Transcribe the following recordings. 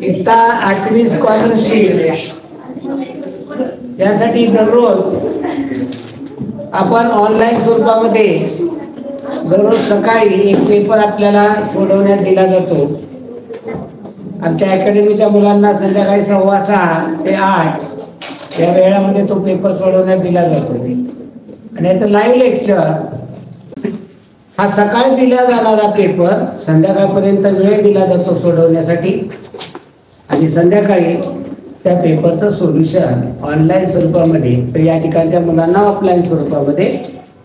इत्ता 8वी स्कॉलरशिप यासाठी दररोज आपण ऑनलाईन स्वरूपामध्ये दररोज सकाळी एक पेपर आपल्याला सोडवण्यात दिला जातो. आमच्या अकॅडमीच्या मुलांना संध्याकाळी 6:15 ते 8 या वेळामध्ये तो पेपर सोडवण्यात दिला जातो. आणि याचं लाईव्ह लेक्चर हा सकाळी दिला जाणारा पेपर संध्याकाळपर्यंत वेळ दिला जातो सोडवण्यासाठी. आणि संध्याकाळी त्या पेपरचं सोल्युशन ऑनलाईन स्वरूपामध्ये तर या ठिकाणच्या मुलांना ऑफलाईन स्वरूपामध्ये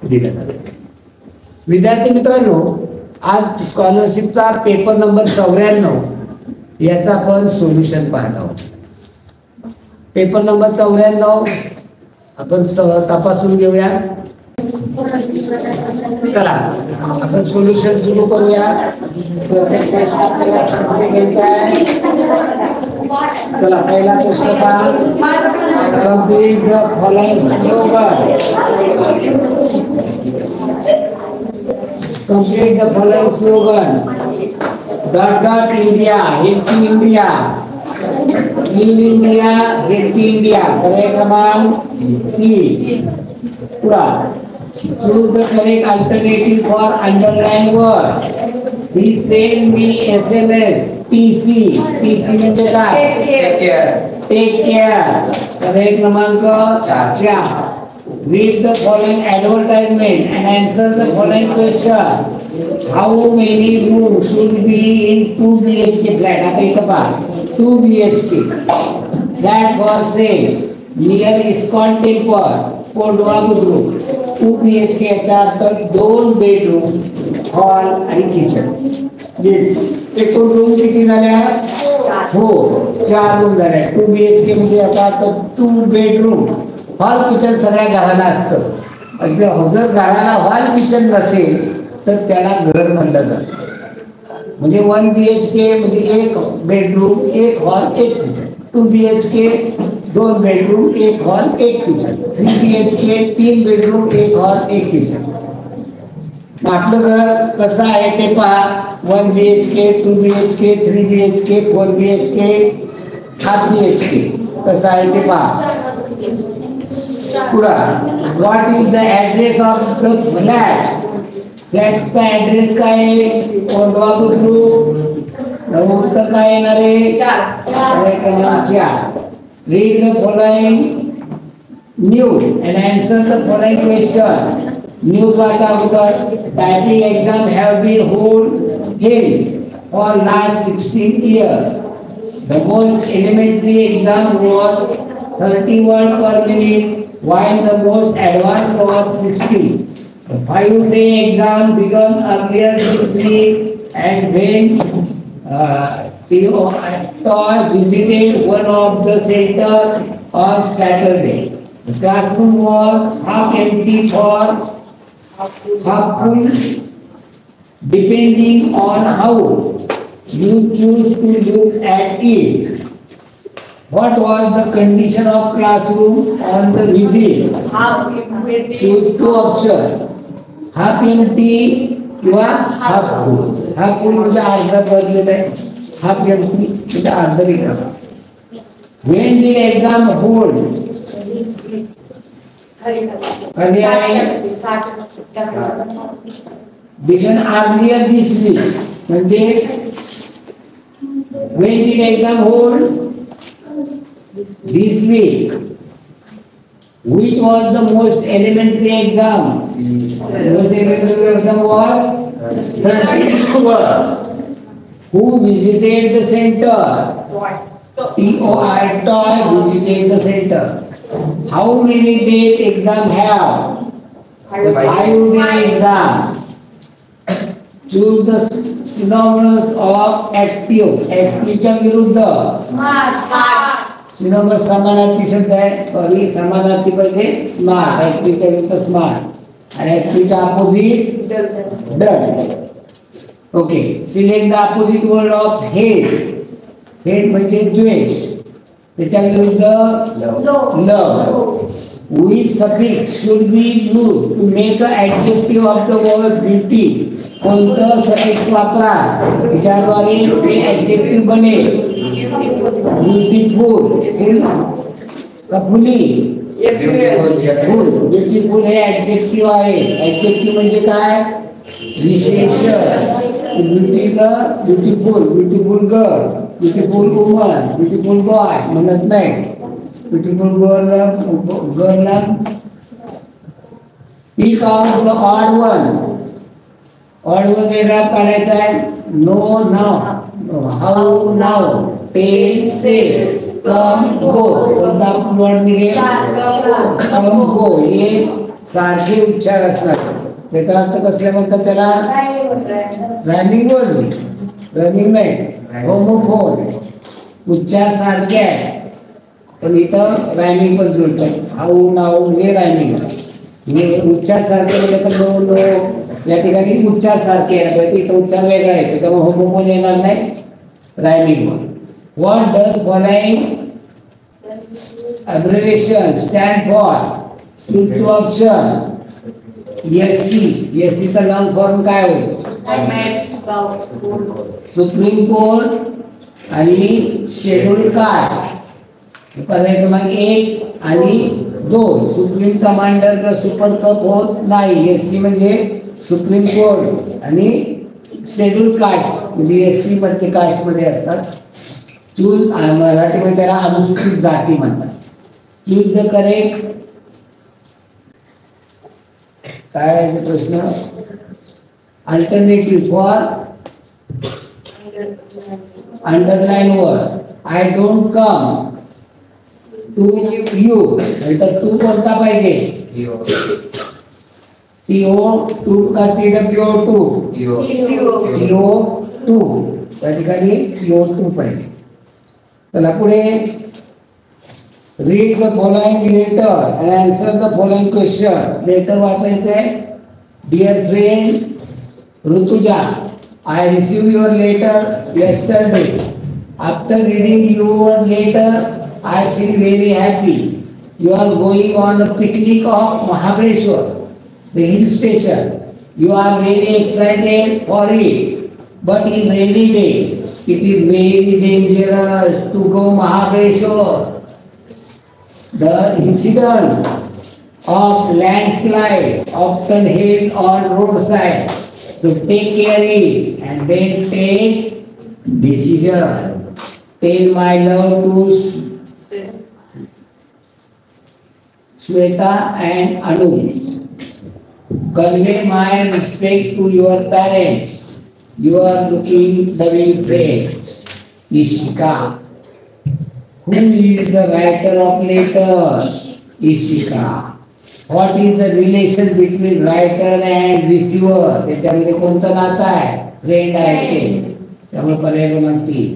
दिलं जातं. विद्यार्थी मित्रांनो, आज स्कॉलरशिपचा पेपर नंबर 94 याचा आपण सोल्युशन पाहत आहोत. पेपर नंबर 94 आपण तपासून घेऊया. चला आपण सोल्युशन सुरू करूया. प्रत्येक प्रश्न आपल्याला समजून घ्यायचा आहे. चला पहिला प्रश्न पहा. Complete the following slogan. Complete the following slogan. Dot dot India, healthy India. Clean India, healthy India. पर्याय क्रमांक 3. पुढा. Choose the correct alternative for underlined word. He sent me SMS. TC. TC म्हणजे काय? Take care. पर्याय क्रमांक 4. Read the following advertisement and answer the following question. How many rooms should be in 2 BHK flat? आता इथं पहा 2 BHK flat for sale near ISKCON temple, Kondhwa Budruk. 2 BHK याचा अर्थ 2 bedroom, hall आणि किचन. एकूण रूम किती झाल्या? हो, 4 रूम झाल्या. 2 BHK म्हणजे याचा अर्थ 2 बेडरूम, हॉल, किचन सगळ्या घराला असतं. जर घराला हॉल किचन नसेल तर त्याला घर म्हणलं जातं. म्हणजे 1 BHK म्हणजे 1 bedroom, 1 hall, 1 kitchen. 2 BHK 2 bedroom, 1 hall, 1 kitchen. 3 BHK 3 bedroom, 1 hall, 1 kitchen. आपलं घर कसं आहे ते पहा. 1 BHK, 2 BHK, 3 BHK, 4 BHK, 8 BHK कसं आहे ते पहा. पुढा. What is the address of the flat? फ्लॅटचा ऍड्रेस काय आहे? कोंढवा बुद्रुक. उत्तर काय येणार आहे? 4. Read the following news and answer the following question. News वाचा अगोदर. Typing exam have been held for last 16 years. The most elementary exam was 30 words per minute, while the most advanced was 60. The 5-day exam began earlier this week, and when Toy visited one of the center on Saturday. The classroom was half empty or half full, depending on how you choose to look at it. What was the condition of classroom on the visit? Choose 2 options. Half empty किंवा half फुल. Half फुल म्हणजे अर्धा भरलेला आहे, half empty म्हणजे अर्धा रिकामा. When did exam hold? कधी आहे? Began earlier this week. म्हणजे when did exam hold? This week. Which was the most elementary exam? Most elementary exam was 30 words. Who visited the center? TOI, Toy visited the center. How many days exam have? 5-day exam. Choose the synonyms of active. Activeच्या विरुद्ध सिनोमस समानार्थी शब्द आहे. Sorry, समानार्थी पाहिजे smart. ऍक्टिव्हच्या विरुद्ध smart आणि ऍक्टिव्हच्या opposite dull. Okay. Select the opposite word of hate. Hate म्हणजे द्वेष, त्याच्या विरुद्ध love. Which suffix should be used to make an adjective of the word beauty? कोणतं सफिक्स वापरा ज्याद्वारे ते ऍडजेक्टिव्ह बनेल? ब्युटिफुल फुली ब्युटिफुल हे ऍडजेक्टिव्ह आहे. ऍडजेक्टिव्ह म्हणजे काय? विशेषण. Beautiful beautiful girl, beautiful woman, beautiful boy म्हणत नाही. ब्युटिफुल गर्लला pick out the odd one. Odd one वेगळा काढायचा आहे. No now, how now, tell say, come go. कोणता वर्ड निघेल? कम गो. हे सारखे उच्चार असतात. त्याचा अर्थ कसले म्हणतात त्याला? Rhyming word. रनिंग नाही, होमोफोन. उच्चार सारखे आहे पण इथं रायमिंग पण जुळतात. हाऊ नाव हे रायमिंग. उच्चार सारखे केले तर नो नो या ठिकाणी उच्चार सारखे आहे, इथं उच्चार वेगळा आहे त्यामुळे होमोफोन येणार नाही. Rhyming word. What does following abbreviation stand for? two option. SC. SC चा लॉंग फॉर्म काय होईल? सुप्रीम कोर्ट आणि शेड्यूल कास्ट. पर्याय क्रमांक 1 आणि 2. सुप्रीम कमांडर किंवा सुपर कप होत नाही. एससी म्हणजे सुप्रीम कोर्ट आणि शेड्यूल कास्ट म्हणजे एससी मध्ये कास्ट मध्ये असतात. चूज मराठीमध्ये त्याला अनुसूचित जाती म्हणतात. Choose the correct. काय आहे प्रश्न? Alternative for underline word. I don't come to you. नंतर टू कोणता पाहिजे? टीओ टू का टीडब्ल्यूओ टू? TO to. त्या ठिकाणी टीओ टू पाहिजे. चला पुढे. Read the following letter and answer the following question. Letter वाचायचे. Dear friend Rutuja, I received your letter yesterday. After reading your letter, I feel very happy. You are going on a picnic of Mahabaleshwar, the hill station. You are very excited for it, but in rainy day, it is very dangerous to go Mahabaleshwar. The incidents of landslide often held on roadside. So take care it and then take decision. Tell my love to Shweta and Anu. Convey my respect to your parents. You are looking loving friend. Ishika. Who is the writer of letters? Ishika. What is the relation between writer and receiver? त्याच्यामध्ये कोणतं नातं आहे? Friend आहे ते. त्यामुळे पर्याय क्रमांक 3.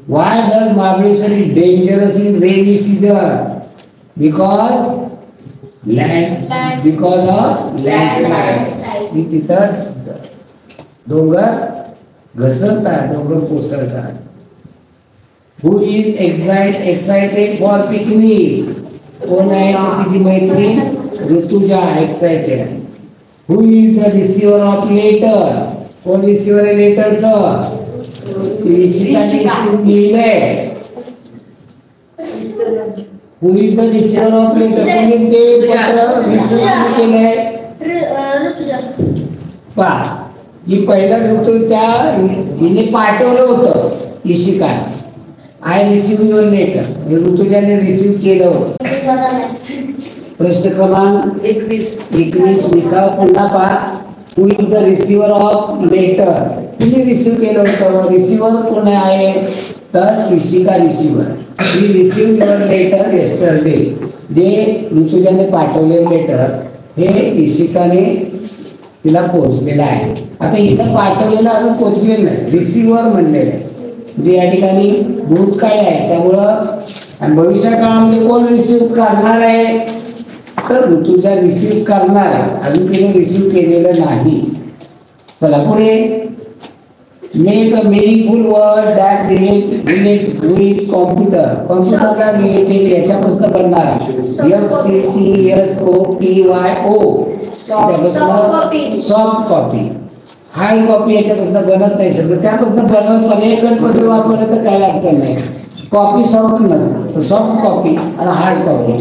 Why does Mahabaleshwar is dangerous in rainy season? Because of landslides. तिथं डोंगर घसरतात, डोंगर कोसळतात. Who is excited for picnic? कोण आहे तिची मैत्रीण? Rutuja excited. Who is the receiver of letter? कोण रिसीवर आहे लेटरचं? इशिकाने रिसीव लिहिलंय. Who is the receiver of letter? कोणी ते पत्र रिसीव केलंय? पहा, ही पहिला ऋतू त्या हिने पाठवलं होतं इशिकाने. I receive your letter. ऋतुजाने रिसीव केलं होतं. प्रश्न क्रमांक 21 पुन्हा पहा. Who is the receiver of letter? तिने रिसीव केलं होतं. रिसीवर कोण आहे? तर Ishika receiver. He receive your letter yesterday. जे ऋतुजाने पाठवलेलं लेटर हे इशिकाने तिला पोहोचलेलं आहे. आता इथं पाठवलेलं अजून पोहोचलेलं नाही, रिसीवर म्हणलेलं आहे. म्हणजे या ठिकाणी भूतकाळ आहे. त्यामुळं आणि भविष्य काळामध्ये कोण रिसीव करणार आहे? तर ऋतुजा रिसीव करणार आहे. अजून तिने रिसीव केलेलं नाही. चला पुढे. Make a meaningful word that relate with computer. कॉम्प्युटरला रिलेटेड याच्यापासून बनणार. FCTSOPYO. Soft copy. Hard copy याच्यापासून बनत नाही सगळं. त्यापासून बनवत पर्यायकडे वापरलं तर काय अडचण नाही. कॉपी सॉफ्ट नसते, सॉफ्ट कॉपी आणि हार्ड कॉपी.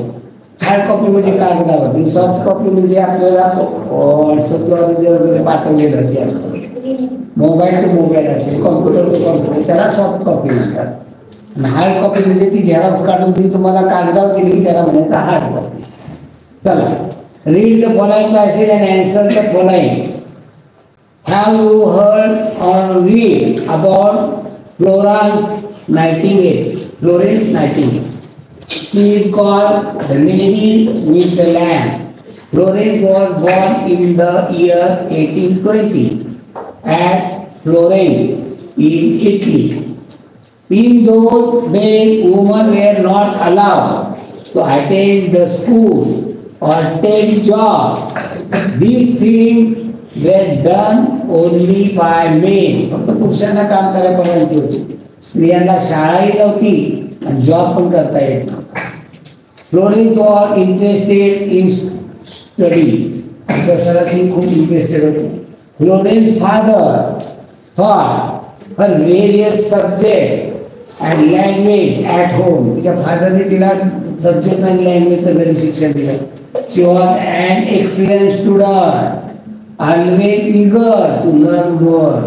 हार्ड कॉपी म्हणजे कागदावर, सॉफ्ट कॉपी म्हणजे आपल्याला व्हॉट्सअपद्वारे वगैरे पाठवलेलं जे असतं. मोबाईल टू मोबाईल असेल, कॉम्प्युटर टू कॉम्प्युटर, त्याला सॉफ्ट कॉपी म्हणतात. आणि हार्ड कॉपी म्हणजे ती झेरॉक्स काढून ती तुम्हाला कागदावर दिली की त्याला म्हणायचं हार्ड कॉपी. चला, read the following passage and answer the following. Have you heard or read about Florence Nightingale? Florence Nightingale. She is called the Lady with the Lamp. Florence was born in the year 1820 at Florence in Italy. In those days, women were not allowed to attend the school or take job. These things were done only by men. फक्त पुरुषांना काम करायला परवानगी होती, स्त्रियांना शाळाही नव्हती आणि जॉब पण करता येत नव्हता. Florence was interested in studies. अभ्यासाला ती खूप इंटरेस्टेड होती. Florence father thought her various subject and language at home. तिच्या फादरने तिला सब्जेक्ट आणि लँग्वेजचं घरी शिक्षण दिलं. She was an excellent student, always eager to learn more.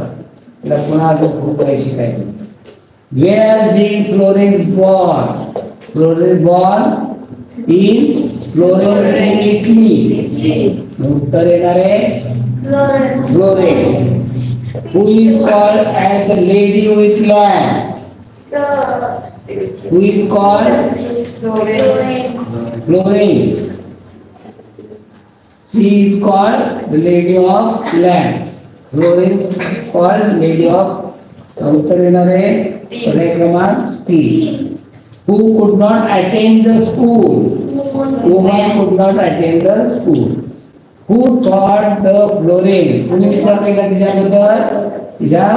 तिला पुन्हा अजून खूप काही शिकायचं. Where did Florence born? Florence born in Florence in Italy. उत्तर येणार आहे Florence. Who is called as the lady with lamp? Who is called Florence. She is called the Lady of Lamp. Florence called Lady of. उत्तर येणार आहे पर्याय क्रमांक 3. Who could not attend the school? Woman could not attend the school. Who taught the Florence? तुम्ही विचार केला तिच्याबद्दल? तिच्या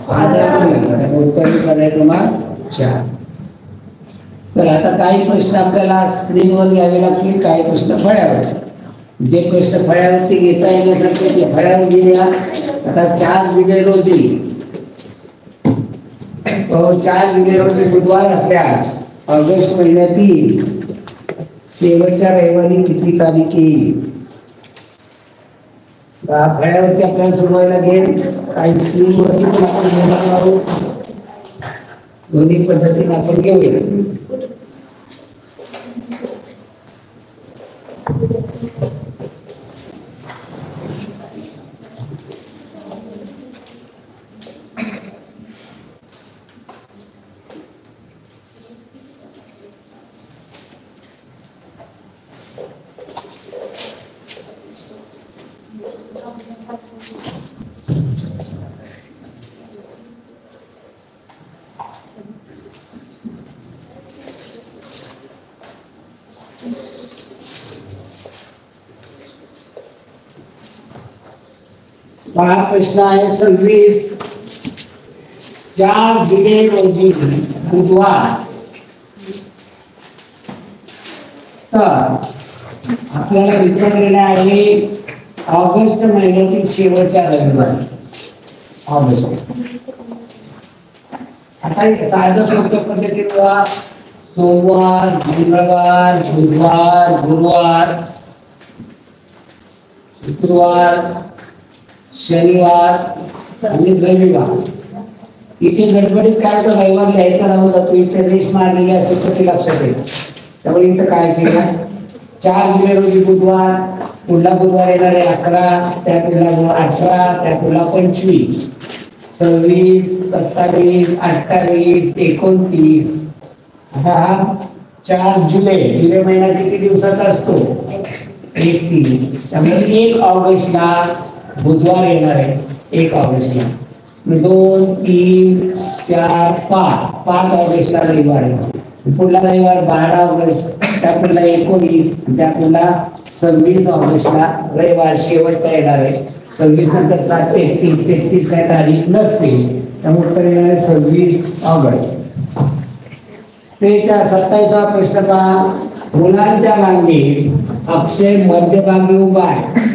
फादरने. उत्तर पर्याय क्रमांक 4. तर आता काही प्रश्न आपल्याला स्क्रीनवर घ्यावे लागतील, काही प्रश्न फळ्यावर. जे प्रश्न फळ्यावरती घेता येण्यासारखे ते फळ्यावर घेऊया. आता 4 जुलै रोजी 4 जुलै रोजी बुधवार असल्यास ऑगस्ट महिन्यातील शेवटच्या रविवारी किती तारीख येईल? फळ्यावरती आपल्याला सुरुवायला घेईल. काही स्क्रीनवरती पण आपण घेणार आहोत. दोन्ही पद्धतीने आपण घेऊया. हा प्रश्न आहे 4 जुलै रोजी बुधवार. तर आपल्याला विचारलेलं आहे ऑगस्ट महिन्यातील शेवटच्या रविवारी. ऑगस्ट. आता साधं सोप्या पद्धतीने सोमवार, मंगळवार, बुधवार, गुरुवार, शुक्रवार, शनिवार आणि रविवार. इथे गडबडीत काय तर रविवार लिहायचा राहून जातो. इथे रेस मारलेली असेल तर ते लक्षात येईल. त्यामुळे इथं काय केलं, 4 जुलै रोजी बुधवार, पुढला बुधवार येणार आहे 11, त्या पुढला 18, त्या पुढला 25, 26, 27, 28, 29. आता 4 जुलै, जुलै महिना किती दिवसाचा असतो? 31. त्यामुळे 1 ऑगस्टला बुधवार येणार आहे. 1 ऑगस्टला 2, 3, 4, 5 ऑगस्टला रविवार आहे. पुढला रविवार 12 ऑगस्ट, त्या पुढला 19, त्या पुढला 26 ऑगस्टला रविवार शेवटचा येणार आहे. 26 नंतर 7 ते 33 काय तारीख नसते. त्यामुळे उत्तर येणार आहे 26 ऑगस्ट. 27वा प्रश्न पहा. मुलांच्या रांगेत अक्षय मध्यभागी उभा आहे.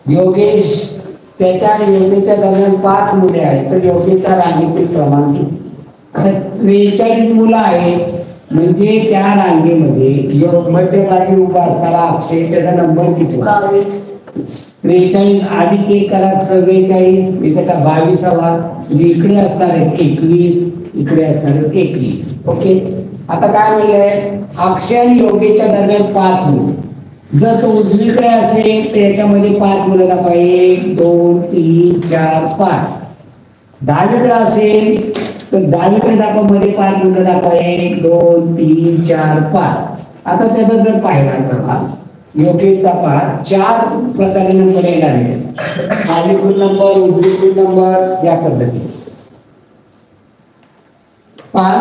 योगेश त्याच्या आणि योगेच्या दरम्यान 5 मुले आहेत. तर योगेशच्या रांगेतील क्रमांक किती? आता 43 मुलं आहेत म्हणजे त्या रांगेमध्ये मध्यभागी उभा असणारा अक्षय त्याचा नंबर किती? 43 अधिक 1 करा 44, त्याचा 22वा म्हणजे इकडे असणार आहेत 21, इकडे असणार आहेत 21. ओके. आता काय म्हणलंय अक्षय आणि योगेच्या दरम्यान 5 मुलं. जर तो उजवीकडे असेल तर याच्यामध्ये 5 मुलं दाखवा 1 2 3 4 5. डावीकडे असेल तर डावीकडे दाखवा मध्ये 5 मुलं दाखवा 1 2 3 4 5. आता त्याचा जर पाहिला तर योगेचा पहा 4 प्रकारे नंबर येणार आहे. डावीकडून नंबर उजवीकडून नंबर या पद्धतीने पहा.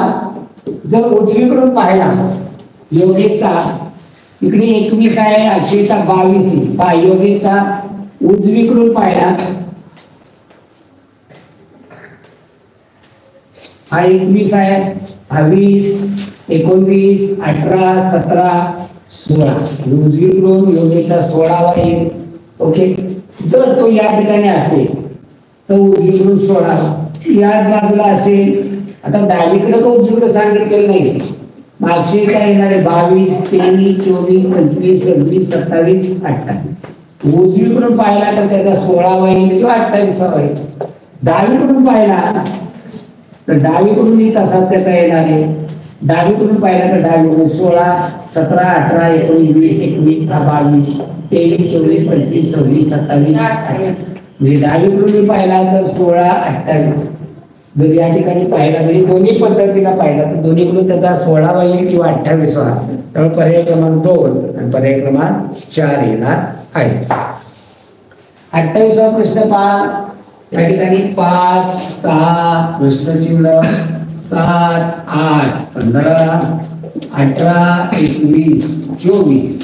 जर उजवीकडून पाहिला योगेचा इकडे 21 आहे अक्षयचा 22 आहे. पहा योगेचा उजवीकडून पाहिला हा 21 आहे, हा 20 19 18 17 16 उजवीकडून योगेचा 16वा येईल. ओके. जर तो या ठिकाणी असेल तर उजवीकडून 16 या बाजूला असेल. आता डावीकडे तो उजवीकडे सांगितलेलं नाही. अक्षयचा येणार आहे 22 23 24 25 26 27 28. उजवीकडून पाहिला तर त्याचा 16वा येईल किंवा 28वा येईल. डावीकडून पाहिला तर डावीकडून तसा त्याचा येणार आहे. डावीकडून पाहिला तर डावीकडून 16 17 18 19 20 21 22 23 24 25 26 27 28. म्हणजे डावीकडून पाहिला तर 16 28. जर या ठिकाणी पाहिला म्हणजे दोन्ही पद्धतीला पाहिला तर दोन्हीकडून त्याचा 16वा येईल किंवा 28वा. त्यामुळे पर्याय क्रमांक 2 आणि पर्याय क्रमांक 4 येणार आहे. 28वा प्रश्न पहा. या ठिकाणी 5 6 प्रश्नचिन्ह 7 8 15 18 21 24.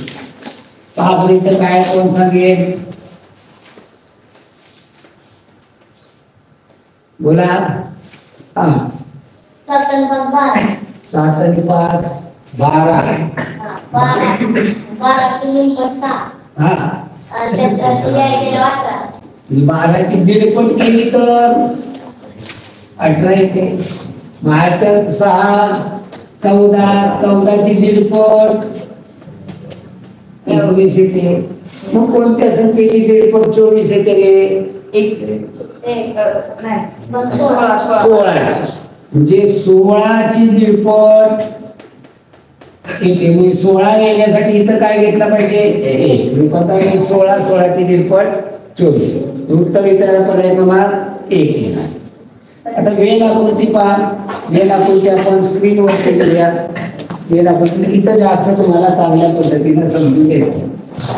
पहा पर्यंत काय कोण सांगेल बोला. 7 आणि 5 12 12ची दीडपट केली तर 18 येते. 8 6 14 14ची दीडपट 19 येते. मग कोणत्या संख्येची दीडपट 24 येते? 16 म्हणजे 16ची दीडपट येते. म्हणजे 16 येण्यासाठी इथं काय घेतलं पाहिजे 16 16ची दीडपट 24. उत्तर इथं पर्याय क्रमांक 1 येणार. आता वेल आकृती पहा. वेल आकृती आपण स्क्रीनवर करूया. वेल आकृती इथं जास्त तुम्हाला चांगल्या पद्धतीने समजून येते.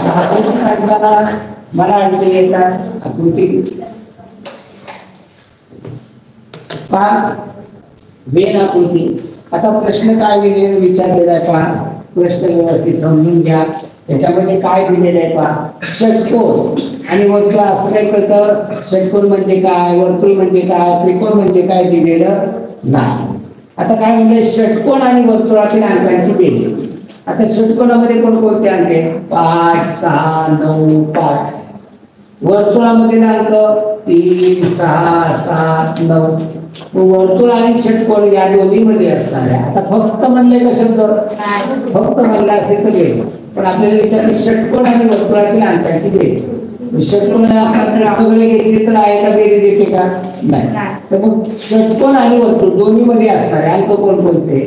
आकृती काढताना मला अडचणी येतात. आकृती पहा वेल आकृती. आता प्रश्न काय विचारलेला आहे पहा. प्रश्न व्यवस्थित समजून घ्या. त्याच्यामध्ये काय दिलेलं आहे पहा. षटकोन आणि वर्तुळ असं काय कळतं. षटकोन म्हणजे काय, वर्तुळ म्हणजे काय, त्रिकोण म्हणजे काय दिलेलं नाही. आता काय म्हणजे षटकोन आणि वर्तुळातील अंकांची बेरीज. आता षटकोनामध्ये कोणकोणते अंक आहेत 5 6 9 5. वर्तुळामध्ये अंक 3 6 7 9. वर्तुळ आणि षटकोन या दोन्ही मध्ये असणार आहे. आता फक्त म्हणले का शब्द फक्त म्हणला असेल तर बेरीज. पण आपल्याला विचारले षटकोन आणि वर्तुळातील अंकांची बेरीज. षटकोन सगळे घेतले तर आहे का बेरीज येते का नाही. तर मग षटकोन आणि वर्तुळ दोन्ही मध्ये असणार आहे अंक कोणकोणते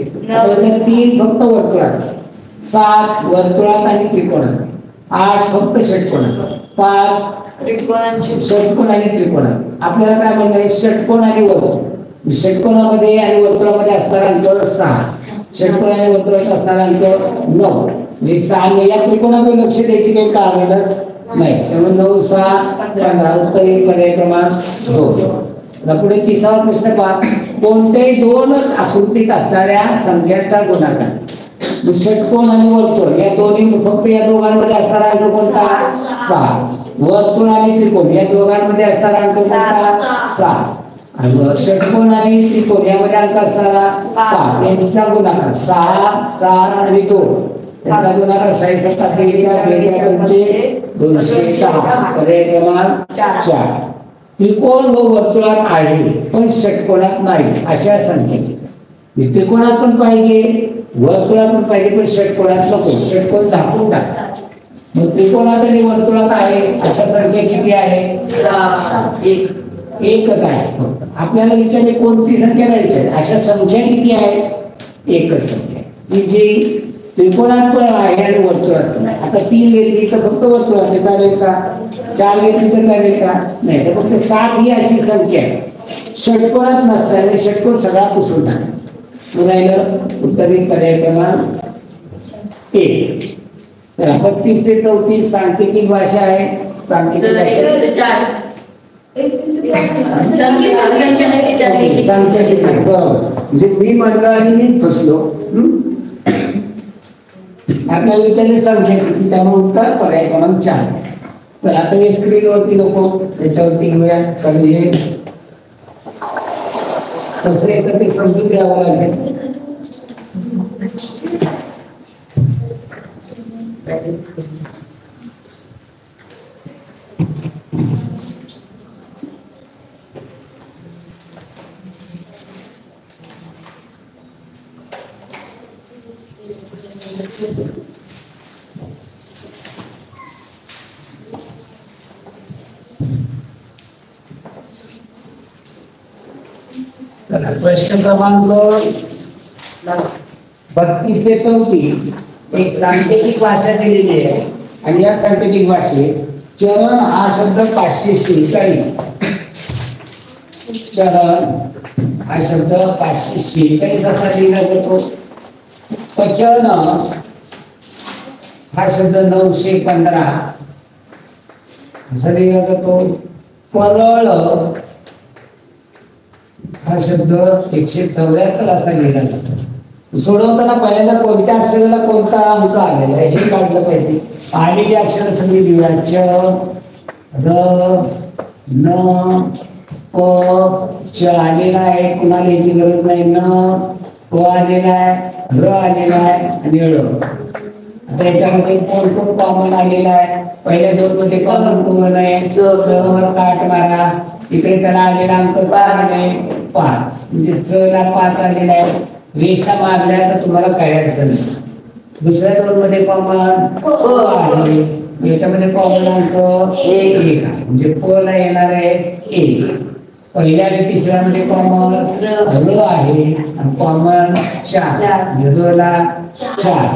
3 फक्त वर्तुळात, 7 वर्तुळात आणि त्रिकोणात, 8 फक्त षटकोनात, 5 षटकोन आणि त्रिकोणात. आपल्याला काय म्हणलंय षटकोन आणि वर्तुळ. षटकोनामध्ये आणि वर्तुळामध्ये असणारा अंक 6, षटकोन आणि वर्तुळात असणारा अंक 9. म्हणजे 6 या त्रिकोणाकडे लक्ष द्यायची काही कारण नाही. त्यामुळे 9 6 15 उत्तर पर्याय क्रमांक 2. आता पुढे 30वा प्रश्न पहा. कोणत्याही दोनच आकृतीत असणाऱ्या संख्यांचा गुणाकार. षटकोन आणि वर्तुळ या दोन्ही फक्त या दोघांमध्ये असणारा अंक कोणता 6. वर्तुळ आणि त्रिकोण या दोघांमध्ये असणारा अंक कोणता 6. आणि षटकोन आणि त्रिकोण यामध्ये अंक असणारा 5. यांचा गुणाकार 6 7 आणि 2. याचा गुणाकार 6 7 42 206 पर्याय क्रमांक 4. त्रिकोण व वर्तुळात आहे पण षटकोनात नाही अशा संख्येची त्रिकोणात पण पाहिजे, वर्तुळात पण पाहिजे, पण षटकोणात नको. षटकोन झाकून टाक. मग त्रिकोणात आणि वर्तुळात आहे अशा संख्या किती आहे? 1. एकच आहे फक्त. आपल्याला विचारले कोणती संख्या नाही विचारली. अशा संख्या किती आहेत? एकच संख्या की जी त्रिकोणात पण आहे आणि वर्तुळात पण आहे. आता 3 घेतली तर फक्त वर्तुळात चालेल का? 4 घेतली तर चालेल का? नाही. तर फक्त 7 ही अशी संख्या आहे षटकोनात नसल्याने षटकोन सगळा पुसून टाकला. राहिलं उत्तरित पर्याय क्रमांक 1. तर 32 ते 34 सांकेतिक भाषा आहे. सांकेतिक सर, भाषा 1 ते 4. संख्या विचारली. सांकेतिक बरोबर. म्हणजे मी म्हणलं आणि मी फसलो. आपल्याला विचारले संख्या किती, त्यामुळे उत्तर पर्याय क्रमांक 4. तर आता हे स्क्रीनवरती नको, त्याच्यावरती घेऊया. कमी हे कसं येतं ते समजून घ्यावं लागेल. प्रश्न क्रमांक 32 ते 34 एक सांकेतिक भाषा दिलेली आहे आणि या सांकेतिक भाषेत चरण हा शब्द 546. चरण हा शब्द 546 असा लिहिला जातो. पचन हा शब्द 915 असा लिहिला जातो. परळ हा शब्द 174 असा लिहिला जातो. सोडवताना पहिल्यांदा कोणत्या अक्षराला कोणता अंक आलेला आहे हे काढलं पाहिजे. आलेली अक्षर सगळी लिहूया. च, र, न, प, च आलेला आहे, कुणाला याची गरज नाही. न, प आलेला आहे, र आलेला आहे आणि ळ. आता याच्यामध्ये कोण कॉमन आलेला आहे? पहिल्या 2 मध्ये कॉमन कोण आहे? च वर काट मारा. इकडे त्याला आलेला अंक 5 आहे, 5 म्हणजे च ला 5 आलेला आहे. रेषा मारल्या तर तुम्हाला काय अडचण नाही. दुसऱ्या 2 मध्ये कॉमन आहे, याच्यामध्ये कॉमन अंक 1 आहे म्हणजे प ला येणार आहे 1. पहिल्या आणि तिसऱ्या मध्ये कॉमन र आहे आणि कॉमन 4 र ला 4.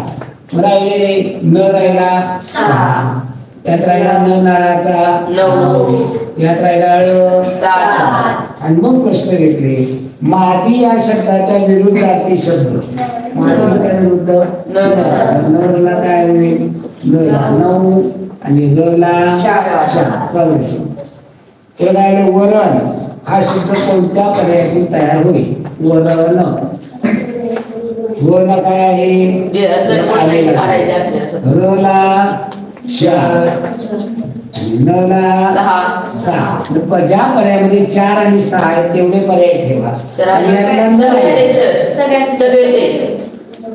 राहिलेले न राहिला 6, यात राहिला न नाळाचा 9, यात राहिला 7. आणि मग प्रश्न घेतले मादी या शब्दाच्या विरुद्धार्थी शब्द. मादीच्या विरुद्ध न ला काय होईल? 9 आणि र ला 4. तर राहिलं वरण हा शब्द कोणत्या पर्यायातून तयार होईल? वरण. वरण काय आहे? र ला 4 न ला 6. ज्या पर्यायामध्ये 4 आणि 6 आहेत तेवढे पर्याय ठेवा.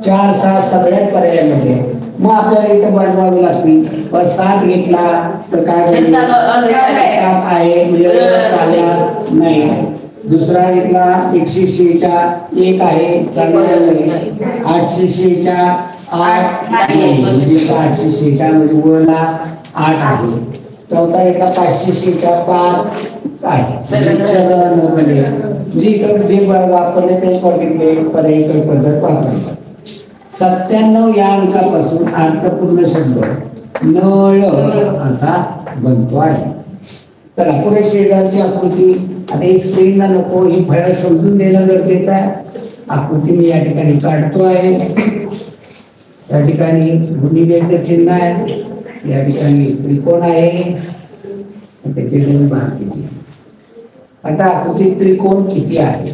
4, 6 सगळ्यात पर्यायामध्ये. मग आपल्याला इथं बनवावी लागतील. 7 घेतला तर काय 7 आहे म्हणजे चालणार नाही. दुसरा घेतला 186 च्या 1 आहे, चालणार नाही. 886 च्या 8 नाही म्हणजे 886 च्या म्हणजे वरला 8 आहे. चौथा घेतला 586 च्या 5 आहे. चरण म्हणजे इथं जे वापरले ते बघितले पर्याय पद्धत वापरली. 97 या अंकापासून अर्थपूर्ण शब्द नळ असा बनतो आहे. चला पुढे शेजारची आकृती. आता ही स्क्रीनला नको, ही फळं समजून देणं गरजेचं आहे. आकृती मी या ठिकाणी काढतो आहे. या ठिकाणी गुणिलेचं चिन्ह आहे, या ठिकाणी त्रिकोण आहे, त्याचे 2 भाग किती. आता आकृतीत त्रिकोण किती आहे?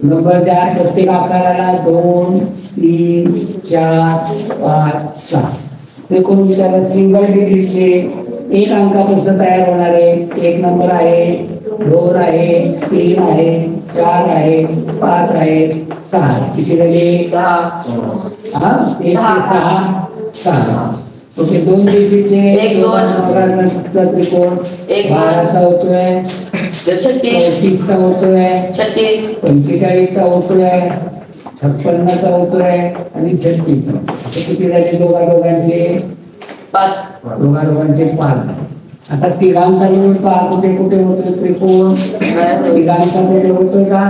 नंबर द्या. प्रत्येक आकाराला 2, 3, 4, 5, 6 त्रिकोण विचारला. सिंगल डिजिटचे 1 अंकापासून तयार होणारे 1 नंबर आहे, 2 आहे, 3 आहे, 4 आहे, 5 आहे, 6. किती झाले? 6. 1 ते 6. ओके. 2 डिजिटचे 1 2 त्रिकोण 12चा होतोय, 36चा होतोय, 45चा होतोय, 56चा होतोय आणि 36चा. असे किती झाले दोघांचे? 5. दोघांचे 5. आता तिघांचा मिळून पहा कुठे कुठे होतोय त्रिकोण? तिघांचा मिळून होतोय का?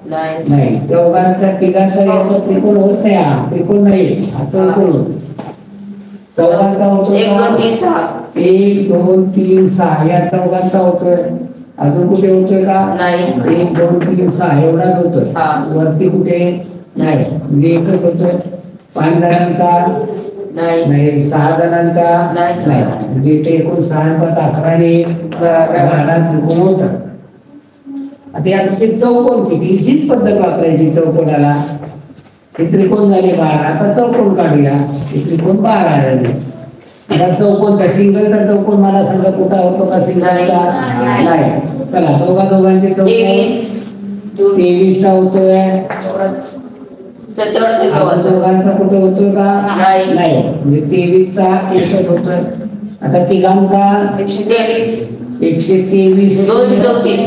नाही. चौघांचा तिघांचा एकत्र त्रिकोण होत नाही. हा त्रिकोण नाही, हा चौकोन होतो. चौघांचा होतोय 1 2 3 6. 1 2 3 6 या चौघांचा होतोय. अजून कुठे होतोय का? नाही. 1 2 3 6 एवढाच होतोय. वरती कुठे? नाही. म्हणजे एकच होतोय. 5 जणांचा नाही. 6 जणांचा नाही. म्हणजे इथे एकूण 6 5 11 आणि 12 त्रिकोण होतात. आता यात ते चौकोन किती? हीच पद्धत वापरायची चौकोनाला. हे त्रिकोण झाले 12. आता चौकोन काढूया. हे त्रिकोण 12 झाले. आता चौकोनचा सिंगलचा चौकोन मला सांगा कुठं होतो का? सिंगलचा नाही. चला दोघांचे चौकोन 23चा होतोय. दोघांचा कुठे होतोय का? नाही. म्हणजे 23चा एकच होतोय. आता तिघांचा 123. 123 234.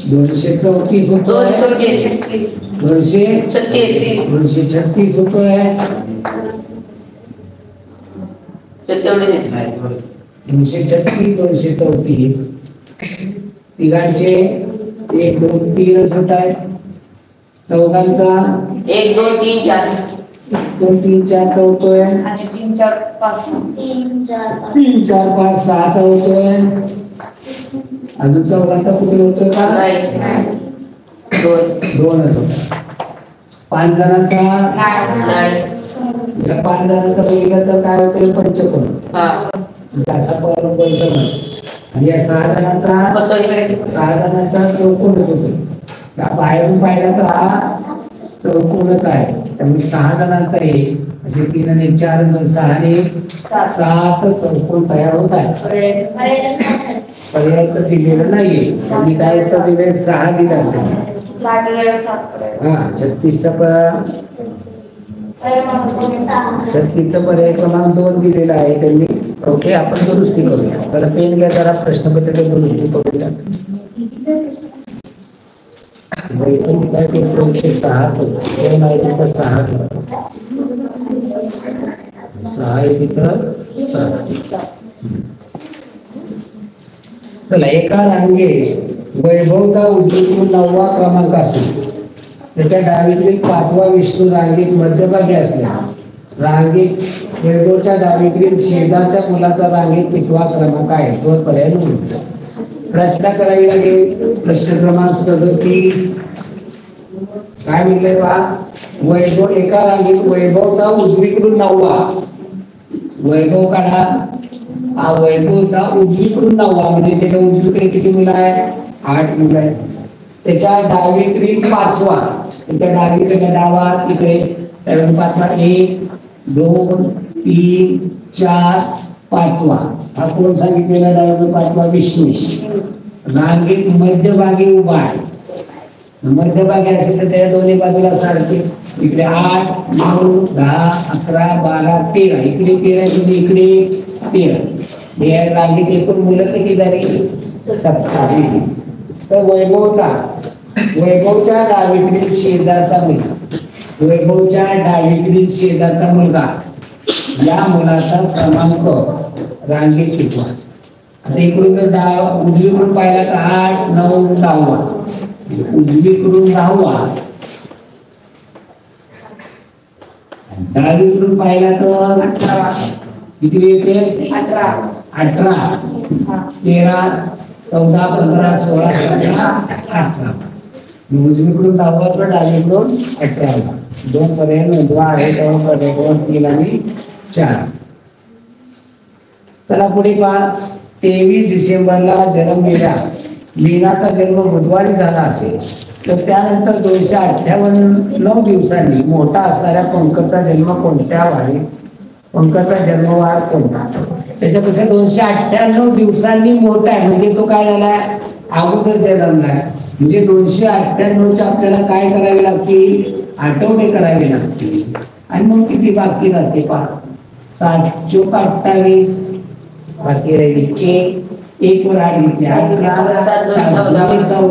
234 होतोय. 236. 236 होतोय. 236 234 तिघांचे 1 2 3 होत आहेत. चौघांचा 1 2 3 4. 2 3 4 होतोय. 3 4 5. 3 4 3 4 5 6 होतोय. अजून चौघांचा कुठे होतोय का? 2च होता. 5 जणांचा या 5 जणांचा बघितलं तर काय होतं? पंचकोन. असा पंचकोन. आणि या 6 जणांचा चौकोनच होतो. या बाहेरून पाहिला तर हा चौकोनच आहे. त्यामुळे 6 जणांचा आहे. म्हणजे 3 आणि 4 6 आणि 7 चौकोन तयार होत आहे. पर्याय तर दिलेलं नाहीये. आणि काय उत्तर दिले? 6 दिलं असेल. 36चा पर्याय क्रमांक 2 दिलेला आहे त्यांनी. ओके, आपण दुरुस्ती करूया. तर पेन घ्या जरा, प्रश्नपत्रिका दुरुस्ती करूया. काय करतो? 6 करतो. नाही तिथं 6 करतो. 6 आहे तिथं 7. चला, एका रांगेत वैभवचा उजवीकडून 9वा क्रमांक असून त्याच्या डावीकडील 5वा विष्णू रांगेत मध्यभागी असल्या रांगेत वैभवच्या डावीकडील शेजारच्या मुलाचा रांगेत कितवा क्रमांक आहे? तो पर्याय निवडतो. रचना करावी लागेल. प्रश्न क्रमांक 37 काय म्हटलंय पहा? वैभव एका रांगेत वैभवचा उजवीकडून 9वा. वैभव काढा. हा वैभवचा उजवीकडून 9वा म्हणजे त्याच्या उजवीकडे किती मुलं आहे? 8 मुलं आहेत. त्याच्या डावीकडे 5वा. त्याच्या डावीकडे डावा तिकडे 5वा 1 2 3 4 5वा. हा कोण सांगितलेला? डावीकडे 5वा विष्णू. रांगेत मध्यभागी उभा आहे. मध्यभागी असेल तर त्या दोन्ही बाजूला सारखे. इकडे 8 9 10 11 12 13. इकडे 13 इकडे 13. या रांगेत एकूण मुलं किती झाली? 27. तर वैभवच्या डावीकडील शेजारचा मुलगा, वैभवच्या डावीकडील शेजारचा मुलगा या मुलाचा क्रमांक रांगेत कितवा? आता इकडून जर उजवीकडून पाहिला तर 8 9 10वा. उजवीकडून 10वा. डावीकडून पाहिला तर 18. किती येते? 18 13 14 15 16 17 18. उजवीकडून 10वा तर डावीकडून 18वा. 2 पर्याय नोंदवा आहे. त्यामुळे पर्याय 3 आणि 4. चला पुढे पहा. 23 डिसेंबरला जन्मलेल्या मीनाचा जन्म बुधवारी झाला असेल तर त्यानंतर 258 दिवसांनी मोठा असणाऱ्या पंकजचा जन्म कोणत्या वारी? पंकजचा जन्मवार कोणता? त्याच्यापेक्षा 298 दिवसांनी मोठा आहे म्हणजे तो काय झाला? अगोदर जन्मलाय. म्हणजे 298चे आपल्याला काय करावे लागतील? आठवडे करावे लागतील. आणि मग किती बाकी राहते पहा. 7 चोक 28 बाकी राहिली 1 वर 8 घेतले 18 7 14 4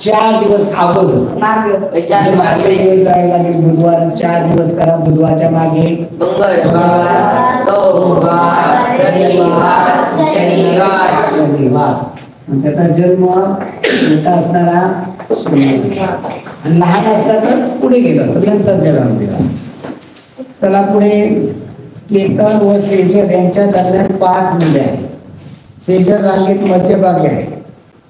4 दिवस अगोदर मागे जायला लागेल. बुधवार 4 दिवस करा. बुधवारच्या मागे मंगळवार सोमवार रविवार शनिवार. आणि त्याचा जन्म मोठा असणारा शनिवार. आणि लहान असला तर पुढे गेलं तर नंतर जन्म दिला. त्याला पुढे केतन व सेजर यांच्या दरम्यान 5 मुले आहेत. सेजर रांगेत मध्यभागी आहे.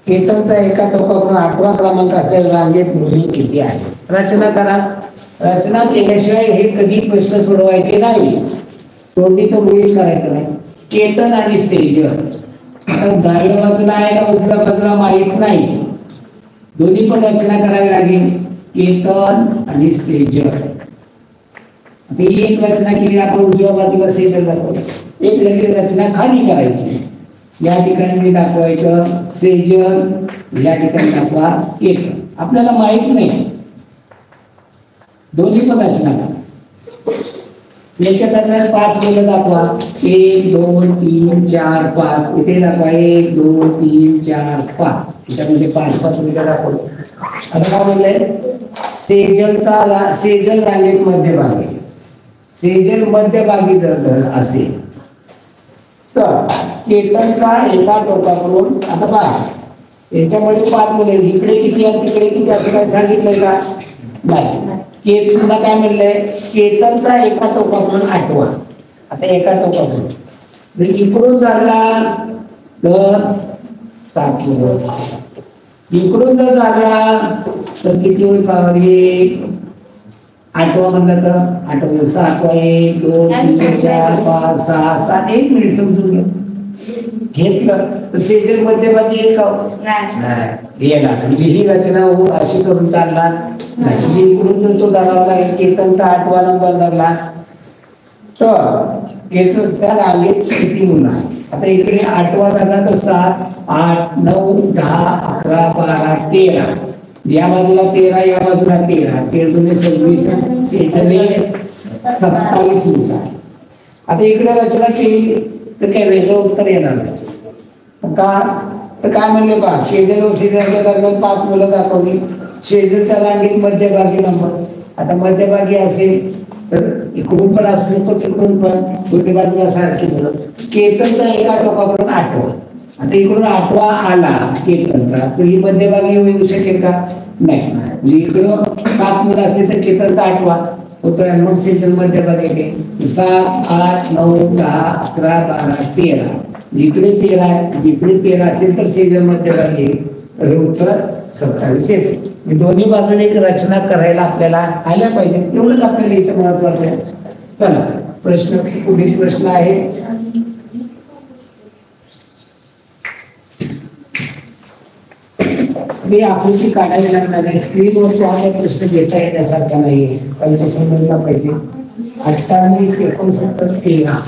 केतनचा एका टोकावरून 8वा क्रमांक असलेल्या रांगेत मुली किती आहे? रचना करा. रचना केल्याशिवाय हे कधी प्रश्न सोडवायचे नाही. तोंडी तर मुळीच करायचं नाही. केतन आणि सेजर डाव्या बाजूला आहे का उजव्या बाजूला माहित नाही. दोन्ही पण रचना करावी लागेल. केतन आणि सेजर. एक रचना केली आपण उजव्या बाजूला सेजर दाखवलं. एक लगेच रचना खाली करायची. या ठिकाणी दाखवायचं सेजर, या ठिकाणी दाखवा केतन. आपल्याला माहित नाही. दोन्ही पण रचना करा. याच्या दरम्यान 5 मुलं दाखवा. 1 2 3 4 5. इथे दाखवा 1 2 3 4 5. त्याच्यामध्ये 5 मुलं दाखवलं. आता काय म्हणलंय? सेजल रांगेत मध्यभागी. सेजल मध्यभागी जर असेल तर केतनचा एका टोकाकडून आता पहा याच्यामध्ये 5 मुले इकडे किती आणि तिकडे किती असं काय सांगितलंय का? नाही. केतनला काय म्हणलंय? केतनचा एका टोकाकडून 8वा. आता एका टोकाकडून जर इकडून झाला तर 7 मुलं. इकडून जर झाला तर किती होईल? पावर 1 8वा म्हणलं तर 8 7 1 2 3 4 5 6 7. 1 मिनिट समजून घ्या. घेतलं तर सेजल मध्यभागी येईल का? नाही येणार. म्हणजे ही रचना अशी करून चालणार नाही. इकडून जर तो धरावला केतनचा 8वा नंबर धरला तर केतन त्या रांगेत किती मुलं आहे? आता इकडे 8वा धरला तर 7 8 9 10 11 12 13. या बाजूला 13 या बाजूला 13. 13 26 सेजल 27 मुलं आहे. आता इकडे रचना केली तर काय वेगळं उत्तर येणार नाही का? तर काय म्हणले पहा सेजल व सेजलच्या दरम्यान 5 मुलं दाखवली. सेजलच्या रांगेत मध्यभागी नंबर. आता मध्यभागी असेल तर इकडून पण असू शकतो तिकडून पण दोन्ही बाजूला सारखी मुलं. केतनचा एका टोकाकडून 8वा. आता इकडून 8वा आला केतनचा तर ही मध्यभागी येऊ शकेल का? नाही. म्हणजे इकडं 7 मुलं असतील तर केतनचा 8वा होतो. मग सेजल मध्यभागी येते. 7 8 9 10 11 12 13. इकडे 13 आहे. इकडे 13 असेल तर सेजल मध्यभागी येईल. उत्तर 27 येते. दोन्ही बाजूने एक रचना करायला आपल्याला आल्या पाहिजे. तेवढंच आपल्याला इथं महत्वाचं आहे. चला पुढील प्रश्न आहे. मी आकृती काढायला लागणार आहे. स्क्रीनवर तुम्हाला प्रश्न घेता येण्यासारखा नाहीये. पण तो समजला पाहिजे. 28 69 13.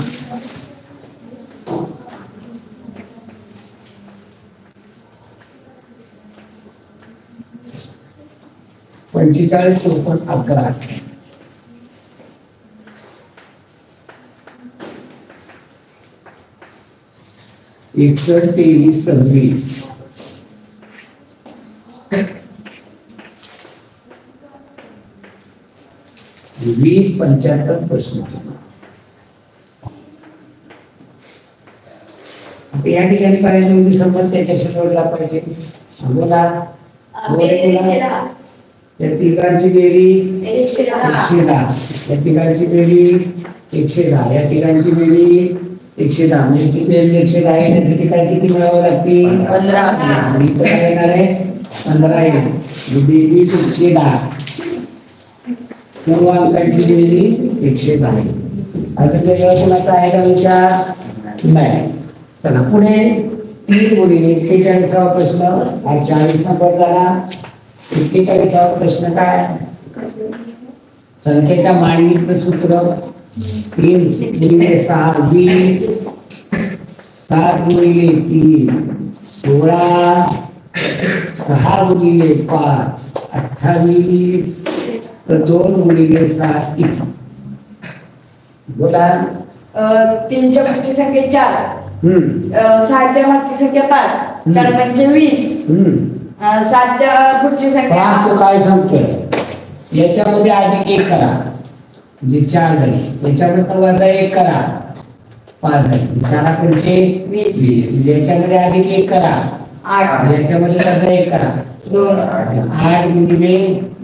पंचेचाळीस 54 11. एकसठ 23 26. 20 75 प्रश्न. या ठिकाणी पर्यंत संबंध त्याच्याशी जोडला पाहिजे. बोला या तिघांची बेरीज 110. या तिघांची बेरीज 110. या तिघांची बेरीज 110. याची बेरीज 110 येण्यासाठी काय किती मिळावं लागतील? 15. इथं काय येणार आहे? 15 येईल. बेरीज 110. सर्व अंकांची बेरीज 110. अजून वेगळं कोणाचा आहे का विचार? नाही. चला पुढे 3 गुणिले 41वा प्रश्न. हा 40 नंबर झाला. 41वा प्रश्न काय? संख्येच्या मांडणीचं सूत्र 3 गुणिले 6 20. 7 गुणिले 3 16. 6 गुणिले 5 28. तर 2 गुणिले 7 किती? बोला. 3च्या मागची संख्या 4. 6च्या मागची संख्या 5. 4 पंचे 20. सातच्या पुढची संख्या पहा तो काय सांगतोय, याच्यामध्ये अधिक एक करा म्हणजे 4 झाली, याच्यामध्ये वजा एक करा 5 झाली, 4 पंचे 20, याच्यामध्ये अधिक एक करा 8, याच्यामध्ये वजा एक करा 2, 8 गुणिले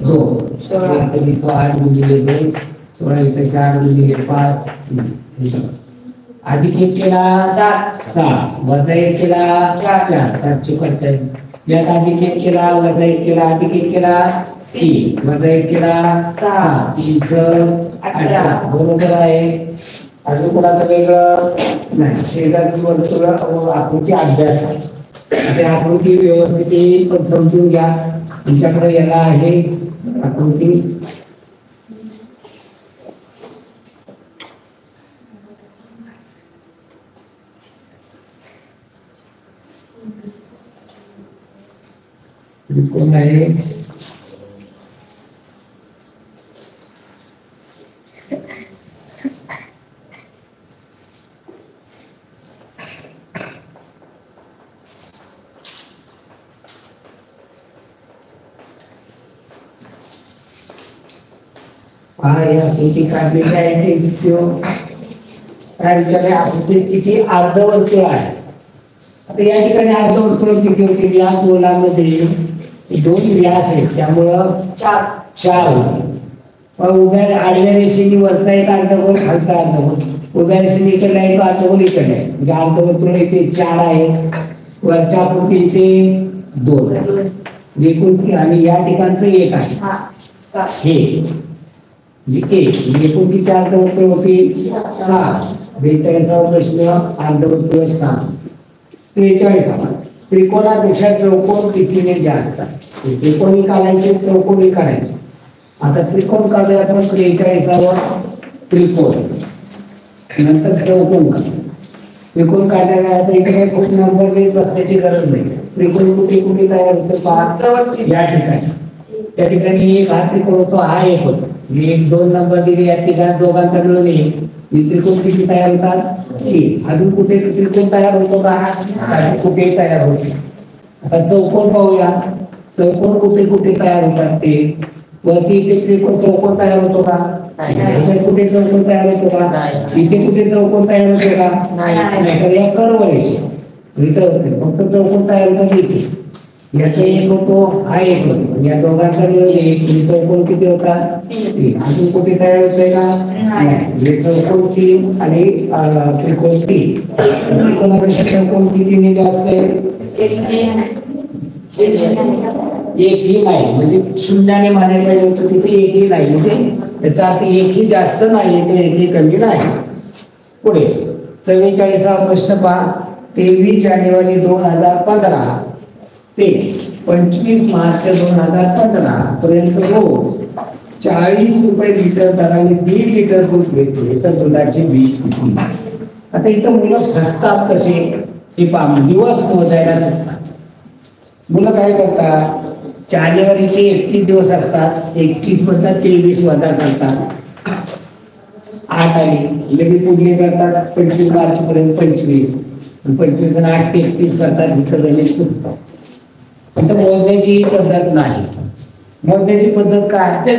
2 16. 8 गुणिले 2 16, इथे 4 गुणिले 5 अधिक एक केला 7, वजा एक केला 4, 7 चुक 28, यात अधिक एक केला वजा एक केला अधिक एक केला 3, वजा एक केला 6, 3 18, बरोबर आहे. अजून कोणाचं वेगळं नाही. शेजारी वर्तुळ आकृती अभ्यास आहे, ते आकृती व्यवस्थित येईल पण समजून घ्या. तुमच्याकडे याला आहे आकृती, त्रिकोण आहे, हा या आकृती काढलेली आहे काय विचारले, आकृतीत किती अर्धवर्तुळ आहे. आता या ठिकाणी अर्धवर्तुळ किती होते, या गोलामध्ये 2 व्यास आहेत त्यामुळं 4 होते. मग उभ्या आडव्या रेषेने वरचा एक अर्धगोल खालचा अर्धगोल, उभ्या रेषेने इकडे आहे तो अर्धगोल इकडे आहे, म्हणजे अर्धवर्तुळ इथे 4 आहे, वरच्या आकृती इथे 2 आहे एकूण, आणि या ठिकाणचं 1 आहे हे म्हणजे 1, एकूण किती अर्धवर्तुळ होते 6. 42वा प्रश्न, अर्धवर्तुळ 6. 43वा, त्रिकोणापेक्षा चौकोन कितीने जास्त आहे. त्रिकोणी काढायचे, चौकोनी काढायचे. आता त्रिकोण काढूया आपण. 43वा त्रिकोण, नंतर चौकोन काढू. त्रिकोण काढायला आता इथे काही खूप नंबर देत बसण्याची गरज नाही. त्रिकोण कुठे कुठे तयार होतो पहा, या ठिकाणी त्या ठिकाणी एक हा त्रिकोण होतो, हा एक होतो, 1 2 नंबर दिले, या ठिकाणी दोघांचा मिळून एक त्रिकोण किती तयार होतात 3. अजून कुठे त्रिकोण तयार होतो का, कुठे तयार होते. आता चौकोन पाहूया, चौकोन कुठे कुठे तयार होतात ते. वरती इथे त्रिकोण चौकोन तयार होतो का, कुठे चौकोन तयार होतो का, इथे कुठे चौकोन तयार होतो का, नाही. तर या कर्व रेषे इथं होते, फक्त चौकोन तयार होतात इथे. याचा एक होतो, हा एक होतो, या दोघांचा मिळून एक, चौकोन किती होता 3. अजून कुठे तयार होतोय का, नाही. चौकोन 3 आणि त्रिकोण 3. त्रिकोणापेक्षा चौकोन कितीने जास्त आहे, एकही नाही, म्हणजे शून्याने मानायला पाहिजे होतं, तिथे एकही नाही, म्हणजे याचा अर्थ एकही जास्त नाही किंवा एकही कमी नाही. पुढे 44वा प्रश्न पहा. 23 जानेवारी 2015 ते 25 मार्च 2015 पर्यंत रोज 40 रुपये लिटर दराने 1.5 लिटर दूध घेतले तर दुधाचे बिल किती. आता इथं मुलं फसतात कसे हे पहा, दिवस मोजायला चुकतात. मुलं काय करतात, जानेवारीचे 31 दिवस असतात, 31 मधला 23 वजा करतात, 8 आले लगेच पुढले करतात 25 मार्च पर्यंत 25, 25 आणि 8 ते 31 करतात, इथं गणित चुकतात. आता मोजण्याची ही पद्धत नाही. मोजण्याची पद्धत काय,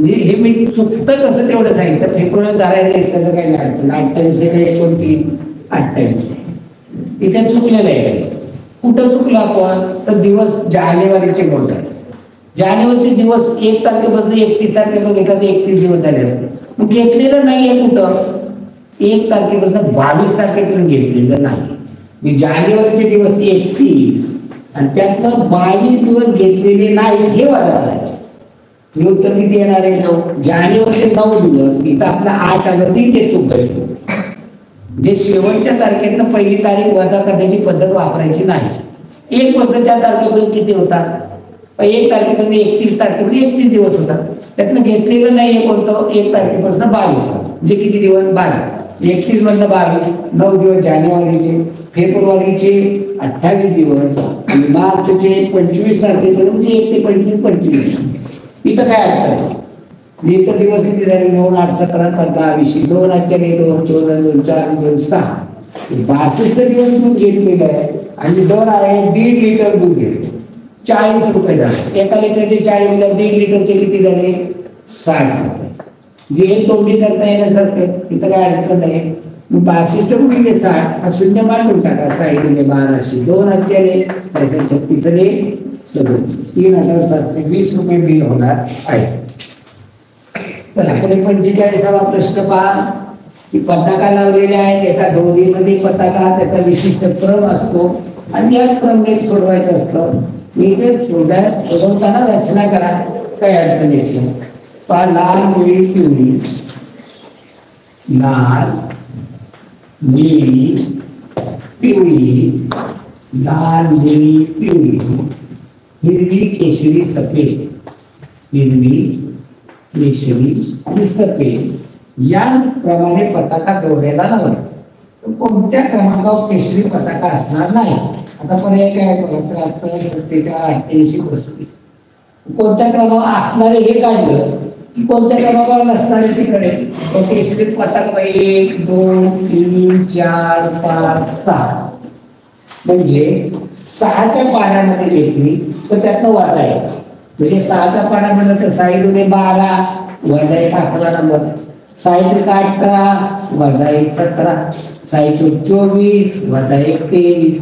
हे मी चुकतं कसं तेवढं सांगितलं. फेब्रुवारी धरायला त्याचं काही अडचण, 28 29 28 इथे चुकलेलं आहे. कुठं चुकलं आपण, तर दिवस जानेवारीचे मोजा. जानेवारीचे दिवस 1 तारखेपासून 31 तारखेपर्यंत घेतला 31 दिवस झाले असते. मग घेतलेलं नाहीये कुठं, 1 तारखेपासून 22 तारखेपर्यंत घेतलेलं नाही. मी जानेवारीचे दिवस 31 आणि त्यातनं 22 दिवस घेतलेले नाही हे वजा करायचे. हे उत्तर किती येणार आहे, 9. जानेवारीचे 9 दिवस, इथं आपला 8 आलं, ते चूक आहे. जे शेवटच्या तारखेतनं पहिली तारीख वजा करण्याची पद्धत वापरायची नाही. 1 पासून त्या तारखेपर्यंत किती होतात, 1 तारखेपर्यंत 31 तारखेपर्यंत 31 दिवस होतात. त्यातनं घेतलेलं नाही कोणतं, 1 तारखेपासून 22 म्हणजे किती दिवस 12. 31 मधनं 22, 9 दिवस जानेवारीचे, फेब्रुवारीचे 28 दिवस आणि मार्चचे 25 तारखेपर्यंत, म्हणजे 1 ते 25. इथं काय अडचण आहे, इथं दिवस किती झाले, 2 8 17 15 20, 2 8 4 2 4 2 4 2 6 62 दिवस दूध घेतलेलं आहे आणि दर आहे 1.5 लिटर दूध घेतले, 40 रुपये झाले. एका लिटरचे 40 दिले, 1.5 लिटरचे किती झाले? 60 रुपये. जे हे तोंडी करता येण्यासारखं तिथं काय अडचण नाही. 62 गुणिले 60 हा शून्य मांडून टाका. 6 गुणिले 12 2 अज्याने 6 36 ने 37 3,720 रुपये बिल होणार आहे. चला पुढे 45वा प्रश्न पहा की पताका लावलेले आहेत. एका दोरीमध्ये पताका, त्याचा विशिष्ट क्रम असतो आणि याच क्रमने सोडवायचं असतं. मी ते सोडवताना रचना करा, काही अडचण येत नाही. पहा लाल निळी पिवळी, लाल निळी पिवळी, लाल निळी पिवळी, हिरवी केशरी सफेद, हिरवी केशरी आणि सफेद या क्रमाने पताका दोऱ्याला लावला. कोणत्या क्रमांकावर केशरी पताका असणार नाही? आता पर्याय काय बघा, 73 47 88 35. कोणत्या क्रमावर असणारे हे काढलं की कोणत्या क्रमांकावर नसणारे तिकडे केशरी पताका 1 2 3 4 5 6 म्हणजे 6च्या पाड्यामध्ये घेतली तर त्यातनं वाजा आहे. म्हणजे 6चा पाडा म्हणलं तर 6 दुने 12 वजा 1 11 नंबर, 6 त्रिक 18 वजा 1 17, 6 चौक 24 वजा 1 23,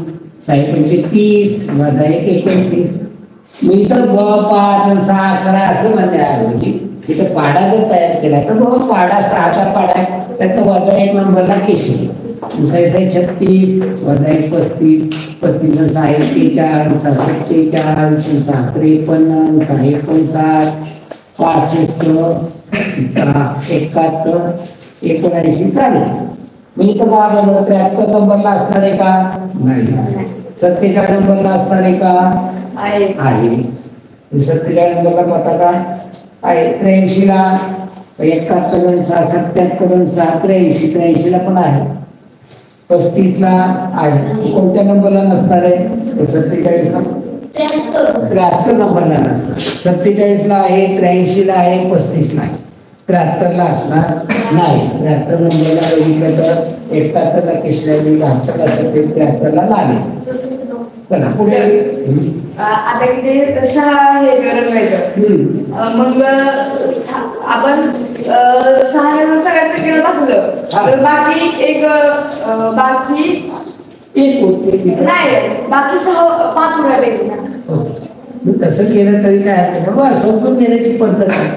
6 पंचे 30 वजा 1 29. मी तर 5 6 11 असं म्हणण्याऐवजी तिथं पाडा जर तयार केला तर पाडा 6चा पाडा आहे, त्यात वजा 1 नंबरला केशरी. 6 36 वजा 1 35, 35 6 41 6 47 6 53 6 59 65 6 71 79 चालेल. मी तर 73 नंबरला असणार आहे का? नाही. 47 नंबरला असणार आहे का? आहे. 47 नंबरला पताका आहे. 83 ला 71 6 77 6 83 83 ला पण आहे. 35 ला आहे. कोणत्या नंबरला नसणार आहे? 47 ला 73 नंबरला नसणार. 47 ला आहे, 83 ला आहे, 35 ला आहे. 73 ला असणार नाही. 73 नंबरला बघितलं तर 71 ला केशरी, 72 ला सफेद, 73 ला लाल. चला पुढे आता इथे 6 हे करायचं. मग आपण 6 सगळ्या संख्येला दाखवलं तर बाकी एक नाही, बाकी 5 उरायला ना. तसं केलं तरी काय बस समजून घेण्याची पद्धत आहे.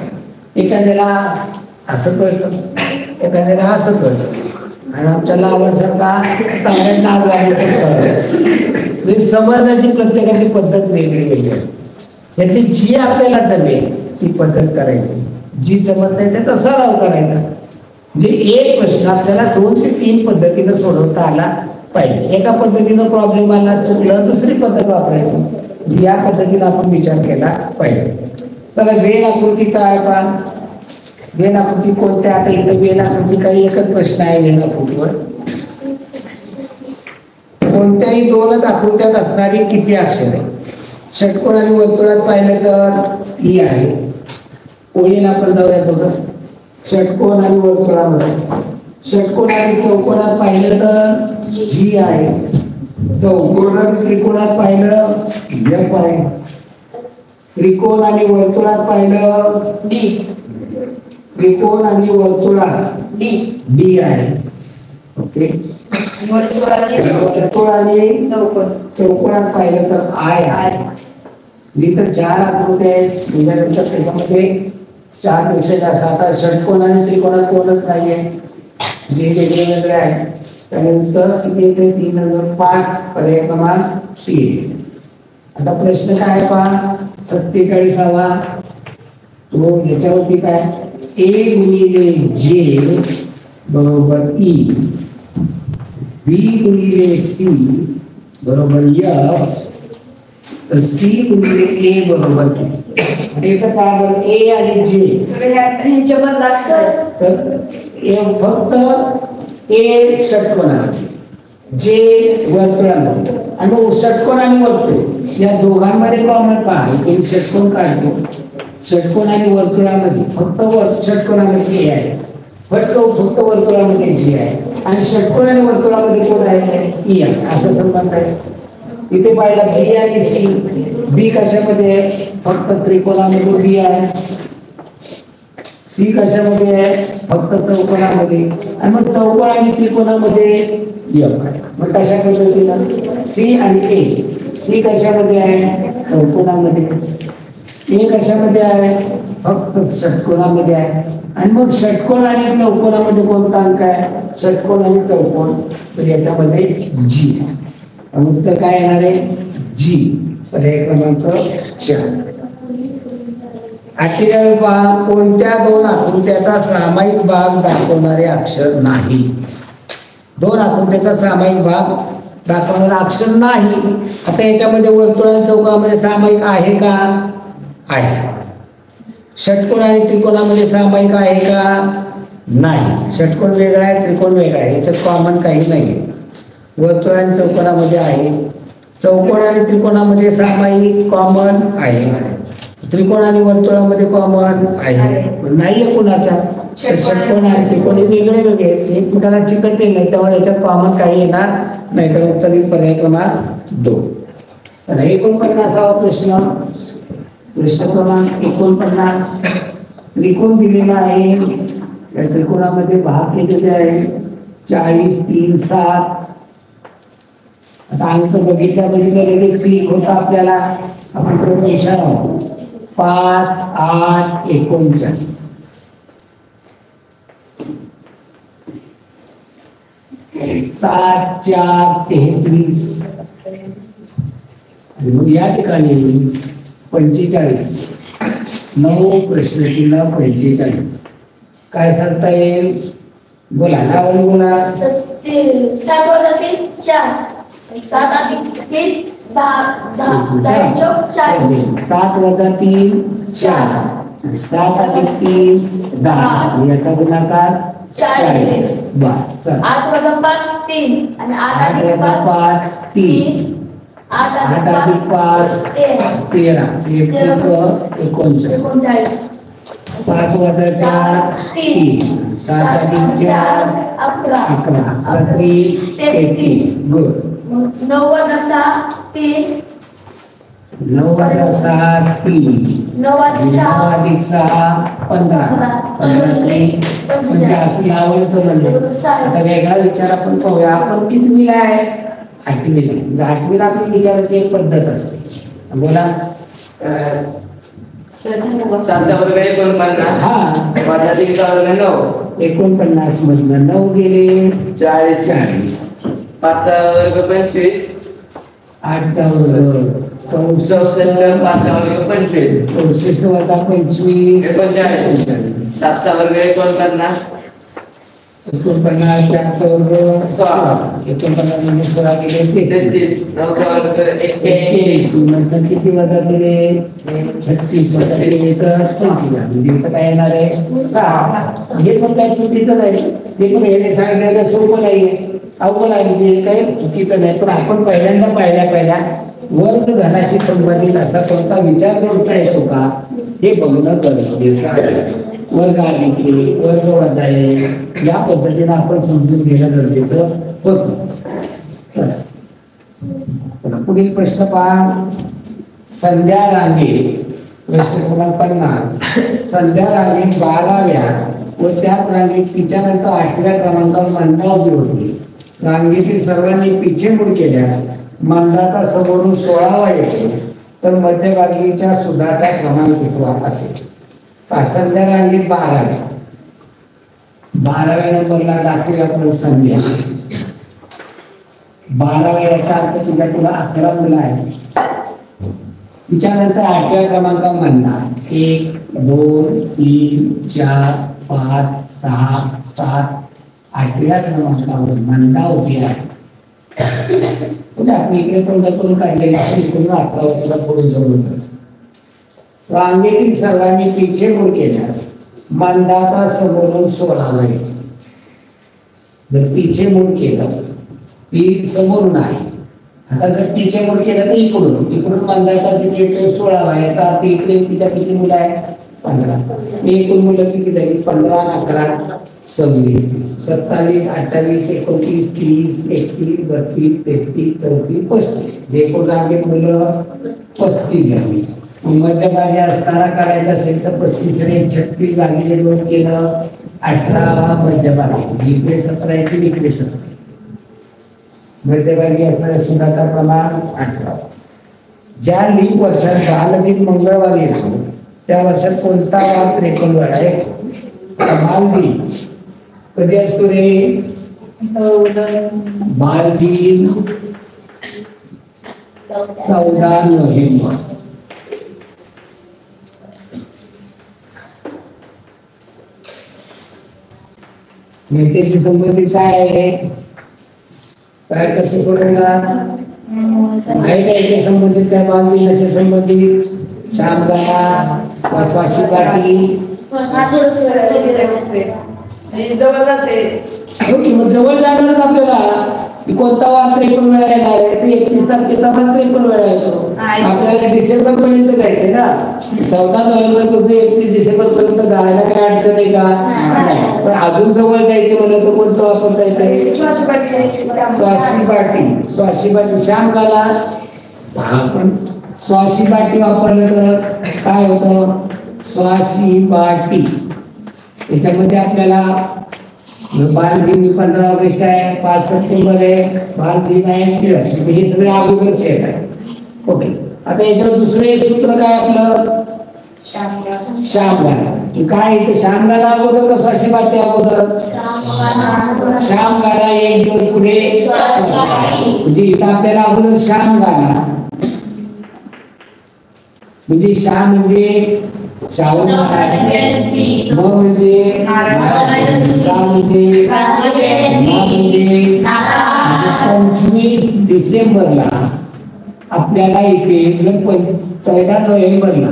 एखाद्याला असं कळतं, एखाद्याला असं कळतं आणि आमच्या लावणसारखा समजण्याची प्रत्येकाची पद्धत वेगळी वेगळी आहे. यातली जी आपल्याला जमेल ती पद्धत करायची, जी जमत नाही त्याचा सराव करायचा. म्हणजे एक प्रश्न आपल्याला 2 ते 3 पद्धतीनं सोडवता आला पाहिजे. एका पद्धतीनं प्रॉब्लेम आला चुकलं, दुसरी पद्धत वापरायची. या पद्धतीनं आपण विचार केला पाहिजे. तर वेल आकृतीचा आहे का? वेल आकृती कोणत्या? आता इथं वेल आकृती काही एकच प्रश्न आहे. वेल आकृतीवर कोणत्याही 2च आकृत्यात असणारी किती अक्षरे? षटकोन आणि वर्तुळात पाहिलं तर ई आहे. ओळीला आपण जाऊया बघा. षटकोन आणि वर्तुळामध्ये, षटकोन आणि चौकोनात पाहिलं तर जी आहे. चौकोन आणि त्रिकोणात पाहिलं एफ आहे. त्रिकोण आणि वर्तुळात पाहिलं डी. त्रिकोण आणि वर्तुळात डी आहे. ओके. वर्तुळ आणि चौकोनात पाहिलं तर आय आहे. मी तर 4 आकृती आहेत. त्याच्यानंतर त्याच्यामध्ये 4 पेक्षा जास्त. आता षटकोन आणि त्रिकोणात कोणच नाहीये, जे वेगळे आहे. त्यानंतर किती 3 आणि 5 पर्याय क्रमांक 3. आता प्रश्न काय पहा 47वा. तो याच्यावरती काय ए गुणिले जे बरोबर ई, बी गुणिले सी बरोबर एफ, तर सी गुणिले ए बरोबर किती? एक काय बरं ए आणि जे ह्यांच्या बदला तर फक्त ए षटकोनामध्ये, जे वर्तुळामध्ये आणि षटकोन आणि वर्तुळ या दोघांमध्ये कॉमन पहा. एक षटकोन काढतो. षटकोन आणि वर्तुळामध्ये फक्त षटकोनामध्ये ए आहे. फक्त वर्तुळामध्ये जी आहे आणि षटकोन आणि वर्तुळामध्ये कोण आहे ई आहे असं संबंध आहे. इथे पाहिला बी आणि सी. बी कशामध्ये आहे फक्त त्रिकोणामध्ये बी आहे. सी कशामध्ये आहे फक्त चौकोनामध्ये आणि मग चौकोन आणि त्रिकोणामध्ये एफ आहे. मग कशा पद्धतीनं सी आणि ए. सी कशामध्ये आहे चौकोनामध्ये. ए कशामध्ये आहे फक्त षटकोनामध्ये आहे. आणि मग षटकोन आणि चौकोनामध्ये कोणता अंक आहे षटकोन आणि चौकोन तर याच्यामध्ये जी. उत्तर काय येणार आहे जी. पर्याय क्रमांक 4. 48 पहा कोणत्या दोन आकृत्याचा सामायिक भाग दाखवणारे अक्षर नाही. दोन आकृत्याचा सामायिक भाग दाखवणारा अक्षर नाही. आता याच्यामध्ये वर्तुळ आणि चौकोनामध्ये सामायिक आहे का आहे. षटकोन आणि त्रिकोणामध्ये सामायिक आहे का नाही. षटकोन वेगळा आहे त्रिकोण वेगळा आहे याच्यात कॉमन काही नाही. वर्तुळ आणि चौकोनामध्ये आहे. चौकोन आणि त्रिकोणामध्ये सामायिक कॉमन आहे. त्रिकोण आणि वर्तुळामध्ये कॉमन आहे नाहीये कुणाचा. षटकोन आणि त्रिकोण वेगळे वेगळे एकमेकांना चिकटले नाही त्यामुळे याच्यात कॉमन काही येणार नाही. तर उत्तर पर्याय क्रमांक 2. 49वा प्रश्न. प्रश्न क्रमांक 49. त्रिकोण दिलेला आहे. या त्रिकोणामध्ये भाग केलेले आहे 40 3 7. आता अंक बघितल्या लगेच क्लिक होता आपल्याला. आपण प्रथम हुशार आहोत. 5 8 39 7 4 33 आणि मग या ठिकाणी 45 9 प्रश्नचिन्ह 45 काय सांगता येईल बोला नावाने बोला. 7 वजा 3 4 7 अधिक 3 10 40. 7 वजा 3 4 7 अधिक 3 10 याचा गुणाकार 40. बर चल 8 वजा 5 3 आणि 8 8 वजा 5 3 8 अधिक 5 13 39. 7 वजा 4 3 7 अधिक 4 11 33. गुड. 9 वजा 6 3 9 वजा 7 3 9 अधिक 6 15 म्हणजे असं लावायचं म्हणलं. आता वेगळा विचार आपण पाहूया. आपण कितवीला आहे 8वीला. म्हणजे 8वीला आपली विचाराची एक पद्धत असते. बोला. 7चा वर्ग 49 हा 5चा वर्ग 9 49 मधनं 9 गेले 40 5चा वर्ग 25 8चा वर्ग 64 5चा वर्ग 25 64 वजा 25 39 7चा वर्ग 49 49 4चा वर्ग 16 म्हणजे 16 गेले 33 9चा वर्ग 81 नंतर किती वजा केले 36 वजा केले तर 25 म्हणजे इथं काय येणार आहे 6. हे पण काय चुकीचं नाही. हे पण हे सांगितलं सोपं नाहीये अवघड आहे. म्हणजे काही चुकीचं नाही. पण आपण पहिल्या वर्ग घनाशी संबंधित असा कोणता विचार जोडता येतो का हे बघणं गरजेचं आहे. वर्ग आले वर्ग वजाले या पद्धतीने आपण समजून घेणं गरजेचं होतं. पुढील प्रश्न पहा. संध्या रांगे. प्रश्न क्रमांक 50. संध्या रांगेत 12व्या व त्याच रांगेत तिच्यानंतर 8व्या क्रमांकावर मंदा उभी होती. रांगेतील सर्वांनी पिछेमुड केल्यास मंदाचा समोरून 16वा येतो तर मध्यभागीच्या सुधाचा क्रमांक कितवा असेल. संध्या रांगेत 12व्या नंबरला दाखवूया आपण संध्या. 12व्या याचा अर्थ तुझ्या तुला 11 मुलं आहेत. तिच्यानंतर 8व्या क्रमांक मंदा 1 2 3 4 5 6 7 8व्या क्रमांकावर मंदा उभी आहे. आपण इकडे तोंड करून काढलेला इकडून 11 पुढून समजून. रांगेतील सर्वांनी पिछेमुड केल्यास मंदाचा समोरून 16वा येतो. जर पिछेमुड केलं पी समोरून आहे. आता जर पिछेमुड केलं तर इकडून मंदाचा किती येतो 16वा. याचा अर्थ इकडे तिच्या किती मुलं आहेत 15. एकूण मुलं किती झाली 15 11 26, 27, 28, 29, 30, 31, 32, 33, 34, 35 जे एकूण आहेत मुलं 35 झाली. मध्यभागी असताना काढायचं असेल तर 35 रे 36 भागिले 2 केलं 18 मध्यभागी. इकडे 17 येतील इकडे 17. मध्यभागी असणाऱ्या सुधाचा प्रमाण 18. ज्या लीप वर्षात बालदिन मंगळवार येतो त्या वर्षात कोणता वार 53 वेळा आहे? बालदिन कधी असतो रे? बालदिन 14 नोव्हेंबर. याच्याशी संबंधित काय आहे? काय कसं सोडवणार माहिती आहे? याच्या संबंधित काय? बालदिन असे संबंधित शामगाला स्वाशी पाटी जवळ जाते. मग जवळ जाणारच आपल्याला की कोणता वार 53 वेळा येणार आहे? ते 31 तारखेचा वार 53 वेळा येतो. आपल्याला डिसेंबर पर्यंत जायचंय ना. 14 नोव्हेंबर पासून 31 डिसेंबर पर्यंत जायला काय अडचण आहे का? नाही. पण अजून जवळ जायचं म्हणलं तर कोणतं वापरता येते? स्वाशी पाटी. स्वाशी पाटी शामगाला आपण स्वाशी पाटी वापरलं तर काय होतं? स्वाशी पाटी याच्यामध्ये आपल्याला बालदिन 15 ऑगस्ट आहे, 5 सप्टेंबर आहे, बालदिन आहे, हे सगळे अगोदरचे आहे. ओके. आता याच्यावर दुसरं एक सूत्र काय आपलं? शामगाला. काय इथे शामगाला अगोदर का स्वाशी पाटी अगोदर? शामगाला एक दिवस पुढे म्हणजे इथं आपल्याला अगोदर शामगाला म्हणजे शाम म्हणजे श्रावण म्हणजे 25 डिसेंबरला आपल्याला इथे 14 नोव्हेंबरला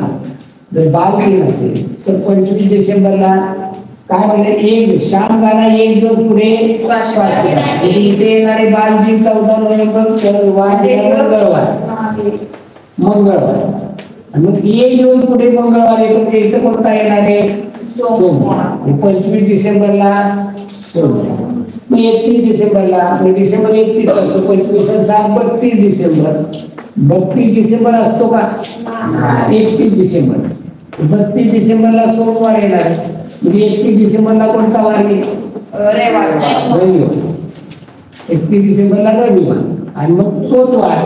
जर बालदिन असेल तर 25 डिसेंबरला काय म्हणले? एक शामगाला एक दिवस पुढे स्वाशी म्हणजे इथे येणारे बालदिन 14 नोव्हेंबर मंगळवार आणि मग एक दिवस पुढे मंगळवार येतो. इथं कोणता येणार आहे? सोमवार. 25 डिसेंबरला सोमवार. मग 31 डिसेंबरला डिसेंबर 31 असतो. 25 32 डिसेंबर. 32 डिसेंबर असतो का? 31 डिसेंबर. 32 डिसेंबरला सोमवार येणार म्हणजे 31 डिसेंबरला कोणता वार येईल? रविवार. 31 डिसेंबरला रविवार आणि मग तोच वार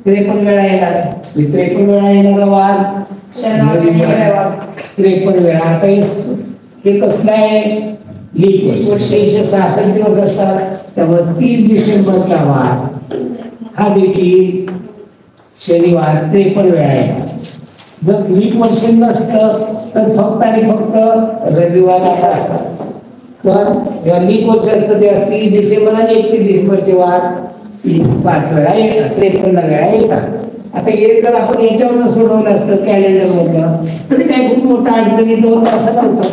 53 वेळा येणार. 53 वेळा येणारा वार 53 वेळा. आता हे कसलं आहे? लीप वर्ष. 366 दिवस असतात त्यामुळे 30 डिसेंबरचा वार हा देखील शनिवार 53 वेळा येणार. जर लीप वर्ष नसतं तर फक्त आणि फक्त रविवार असतात. पण जेव्हा लीप वर्ष असतं तेव्हा 30 डिसेंबर आणि 31 डिसेंबरचे वार 5 वेळा येतात, 53 वेळा येतात. आता हे जर आपण याच्यावरून सोडवलं असतं कॅलेंडर मधलं तरी काही खूप मोठा अडचणीचं होतं असं नव्हतं.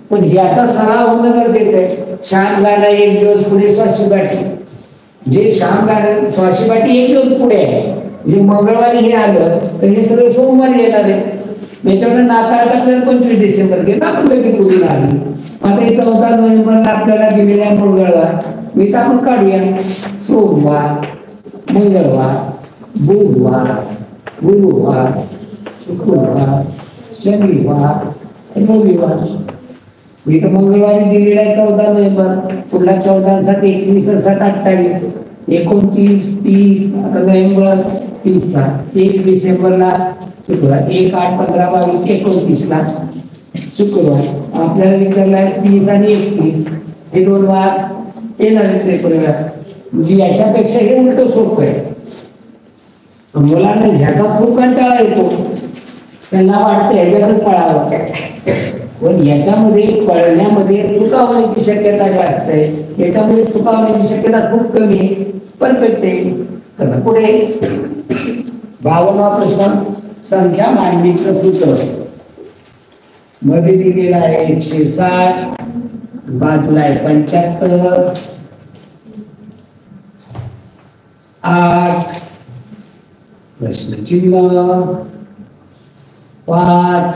पण याचा सराव होणं गरजेचं आहे. शामगाला एक दिवस पुढे स्वाशी पाटी जे शामगाला स्वाशी पाटी एक दिवस पुढे आहे म्हणजे मंगळवारी हे आलं तर हे सगळं सोमवारी येणार आहे. याच्यावर नाताळचा आपल्याला 25 डिसेंबर गेला आपण लगेच उडून आली. आता हे 14 नोव्हेंबरला आपल्याला दिलेला मंगळवार मी तर आपण काढूया. सोमवार, मंगळवार, बुधवार, गुरुवार, शुक्रवार, शनिवार, रविवार. इथं मंगळवारी दिलेला आहे 14 नोव्हेंबर. पुढला 14 7 21 7 28 29 30 आता नोव्हेंबर 30चा 1 डिसेंबरला शुक्रवार 1 8 15 22 29ला शुक्रवार. आपल्याला विचारलाय 30 आणि 31 हे 2 वार येणार म्हणजे याच्यापेक्षा हे उलट सोपं आहे. मुलांना ह्याचा खूप कंटाळा येतो. त्यांना वाटतं ह्याच्यातच पळावं पण याच्यामध्ये पळण्यामध्ये चुका होण्याची शक्यता जास्त आहे. याच्यामध्ये चुका होण्याची शक्यता खूप कमी आहे. परफेक्ट आहे. चला पुढे 52वा प्रश्न. संख्या मांडणीचं सूत्र मध्ये दिलेला आहे 160 बाजूला आहे 75 8 प्रश्नचिन्ह 5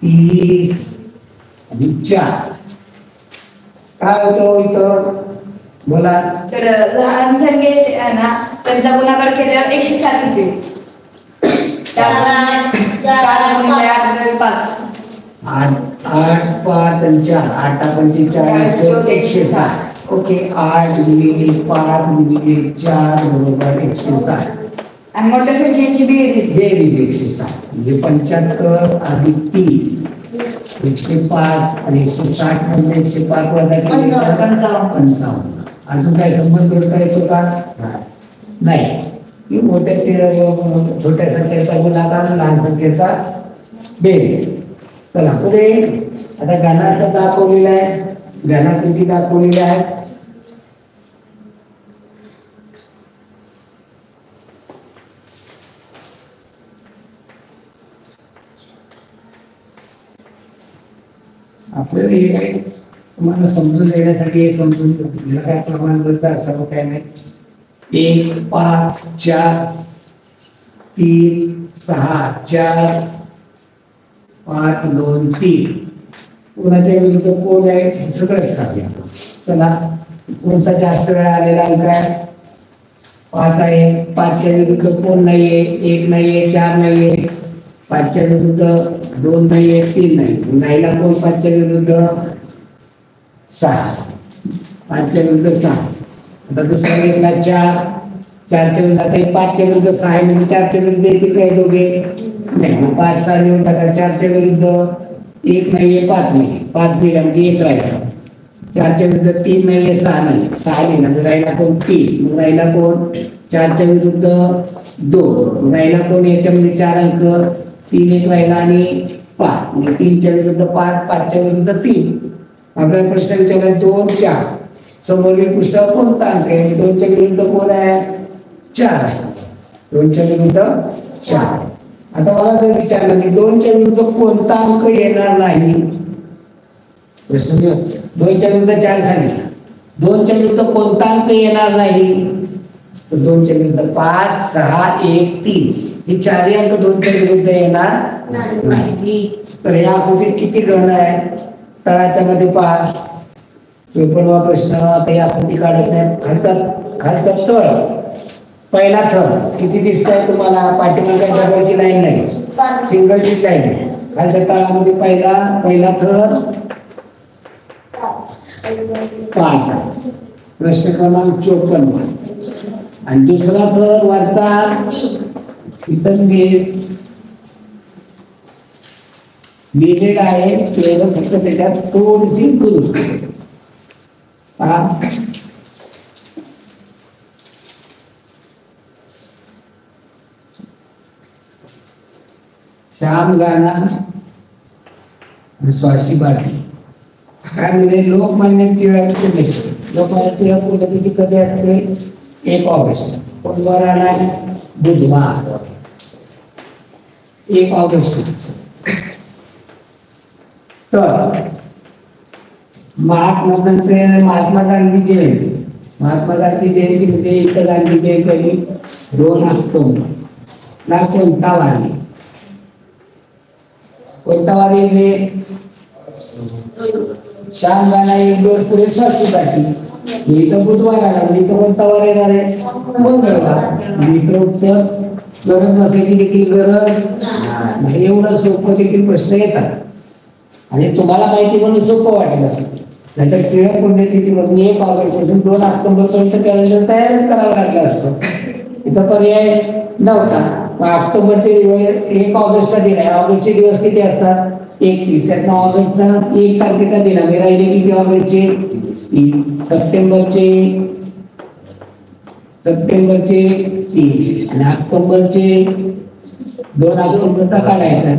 30 आणि 4 काय होतं इथं बोला. तर लहान संख्येचे आहे ना त्यांचा गुणाकार केल्यावर 160 येते. 4 गुणिले 8 5. 8 5 आणि 4 8 पंचे 4 160. ओके 8 गुणिले 5 गुणिले 4 बरोबर 160. आणि मोठ्या संख्येची बेरीज बेरीज 160 म्हणजे 75 अधिक 30 105 आणि 160 म्हणजे 105 वजा 55. अजून काय संबंध जोडता येतो का नाही. ही छोट्या संख्येचा गुणाकार लहान संख्येचा बेरीज. चला पुढे आता घनाचा दाखवलेला आहे. घनाकृती दाखवलेल्या आहेत. आपल्याला हे तुम्हाला समजून देण्यासाठी हे समजून याला काय प्रमाणबद्ध असावं काय नाही. 1 5 4 3 6 4 5 2 3 कोणाच्या विरुद्ध कोण आहे हे सगळंच काढूया. चला कोणता जास्त वेळा आलेला अंक आहे 5 आहे. 5 च्या विरुद्ध कोण नाहीये 1 नाहीये 4 नाहीये. 5 च्या विरुद्ध 2 नाहीये 3 नाही. राहिला कोण 5 च्या विरुद्ध 6. 5 च्या विरुद्ध 6. आता दुसरा घेतला 4. 4 च्या विरुद्ध आता 5 च्या विरुद्ध 6 आहे म्हणजे 4 च्या विरुद्ध येतील काय दोघे नाही. 5 6 लिहून टाका. 4 च्या विरुद्ध 1 नाहीये 5 नाही. 5 दिला म्हणजे 1 राहिला. 4 च्या विरुद्ध 3 नाहीये 6 नाही. 6 लिहिला म्हणजे राहिला कोण 3. मग राहिला कोण 4 च्या विरुद्ध 2. राहिला कोण याच्यामध्ये 4 अंक 3 1 राहिला आणि 5 म्हणजे 3 च्या विरुद्ध 5 5 च्या विरुद्ध 3. आपल्याला प्रश्न विचारला 2 4 समोरील पृष्ठावर कोणता अंक आहे. 2 च्या विरुद्ध कोण आहे 4 आहे. 2 च्या विरुद्ध 4. आता मला जर विचारलं मी 2 च्या विरुद्ध कोणता अंक येणार नाही प्रश्न 2 च्या विरुद्ध 4 सांगितलं. 2 च्या विरुद्ध कोणता अंक येणार नाही तर 2 च्या विरुद्ध 5 6 1 3 हे चारही अंक 2 च्या विरुद्ध येणार नाही. तर या आकृतीत किती घन आहे तळाच्या मध्ये 5. 54वा प्रश्न. आता या आकृती काढत नाही. खालचा तळ पहिला थर किती दिसतंय तुम्हाला. पाठीमागे डबलची लाईन नाही सिंगलची लाईन आहे. खालच्या तळामध्ये पहिला थर 5. प्रश्न क्रमांक 54. आणि दुसरा थर वरचा इथं लिहिलेला आहे. केवळ फक्त त्याच्यात थोडीशी दुरुस्ती. श्याम गाना आणि स्वाशी बाटी काय म्हणजे लोकमान्य टिळक पुण्यतिथी. लोकमान्य टिळक पुण्यतिथी कधी असते 1 ऑगस्ट. कोण वर आला बुधवार 1 ऑगस्ट. तर महात्मा गांधी जयंती. महात्मा गांधी जयंती म्हणजे इथं गांधी जयंती 2 ऑक्टोबर ला कोणता वार आहे. कोणता वार येईल श्याम गाणा 1 2 पुढे स्वाशी बाटी. मी तर बुधवार आला मी तर कोणता वार येणार आहे मंगळवार. मी तर उत्तर गरज नसायची देखील गरज नाही. एवढं सोपं देखील प्रश्न येतात आणि तुम्हाला माहिती म्हणून सोपं वाटेल. नाहीतर टिळक पुण्यतिथी म्हणून 1 ऑगस्ट पासून 2 ऑक्टोबर पर्यंत कॅलेंडर तयारच करावं लागलं असतं. इथं पर्याय नव्हता. ऑक्टोबरचे 1 ऑगस्टचा दिन आहे. ऑगस्टचे दिवस किती असतात 31. त्यातनं ऑगस्टचा 1 तारखेचा दिन आहे. राहिले किती ऑगस्टचे 3. सप्टेंबरचे 3 आणि ऑक्टोबरचे 2 ऑक्टोबरचा काढायचा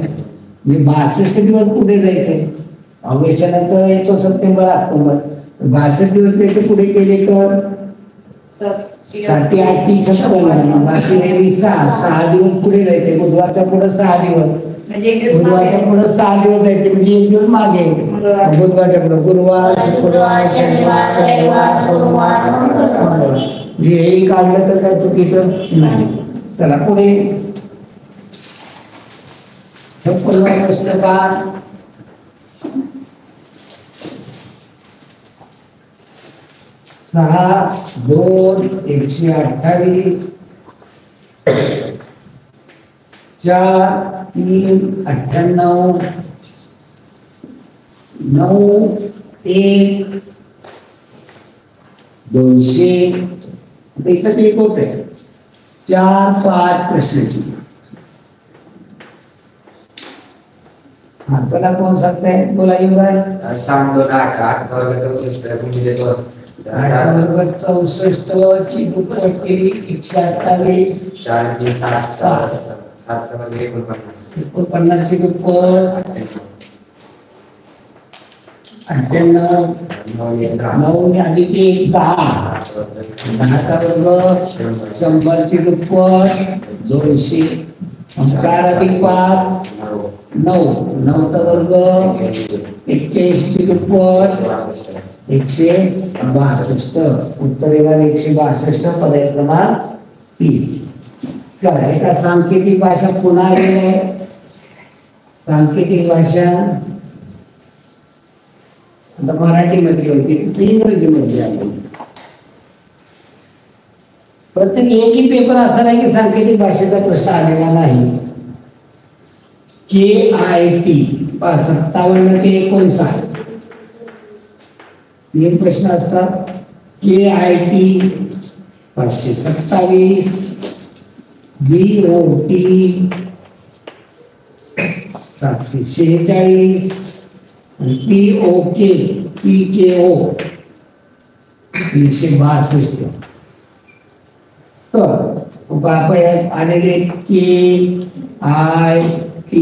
म्हणजे 62 दिवस पुढे जायचंय. ऑगस्टच्या नंतर येतो सप्टेंबर ऑक्टोबर. 62 दिवस त्याचे पुढे केले तर 7 8 3 56 बाकी राहिली 6 दिवस पुढे जायचे. बुधवारच्या पुढे 6 दिवस बुधवारच्या पुढे 6 दिवस जायचे म्हणजे 1 दिवस मागे. बुधवारच्या पुढे गुरुवार शुक्रवार शनिवार रविवार सोमवार मंगळवार हे काढलं तर काय चुकीचं नाही. चला पुढे 56वा प्रश्न पहा. 6 2 128 4 3 98 9 1 200 इथं क्लिक होते 4 5 प्रश्नाची हाँ चला कौन सकते हैं बोला युवराज 7 2 8 8 वर्ग 64 गुणिले 2 वर्ग 64 ची दुप्पट केली 128 4 3 7 7 वर्ग 49 ची दुप्पट 98 9 अधिक 1 10 10चा वर्ग 100 ची दुप्पट 200 4 अधिक 5 9 9चा वर्ग 81 ची दुप्पट 162 उत्तर येणार 162 पर्याय क्रमांक 3 चला एका सांकेतिक भाषा पुन्हा आलेली आहे सांकेतिक भाषा आता मराठीमध्ये होती ती इंग्रजीमध्ये आली प्रत्येक एकही पेपर असा नाही की सांकेतिक भाषेचा प्रश्न आलेला नाही KIT 57 ते 59 तीन प्रश्न असतात KIT 527 BOT 746 आणि PKO 362 तर आलेले KIT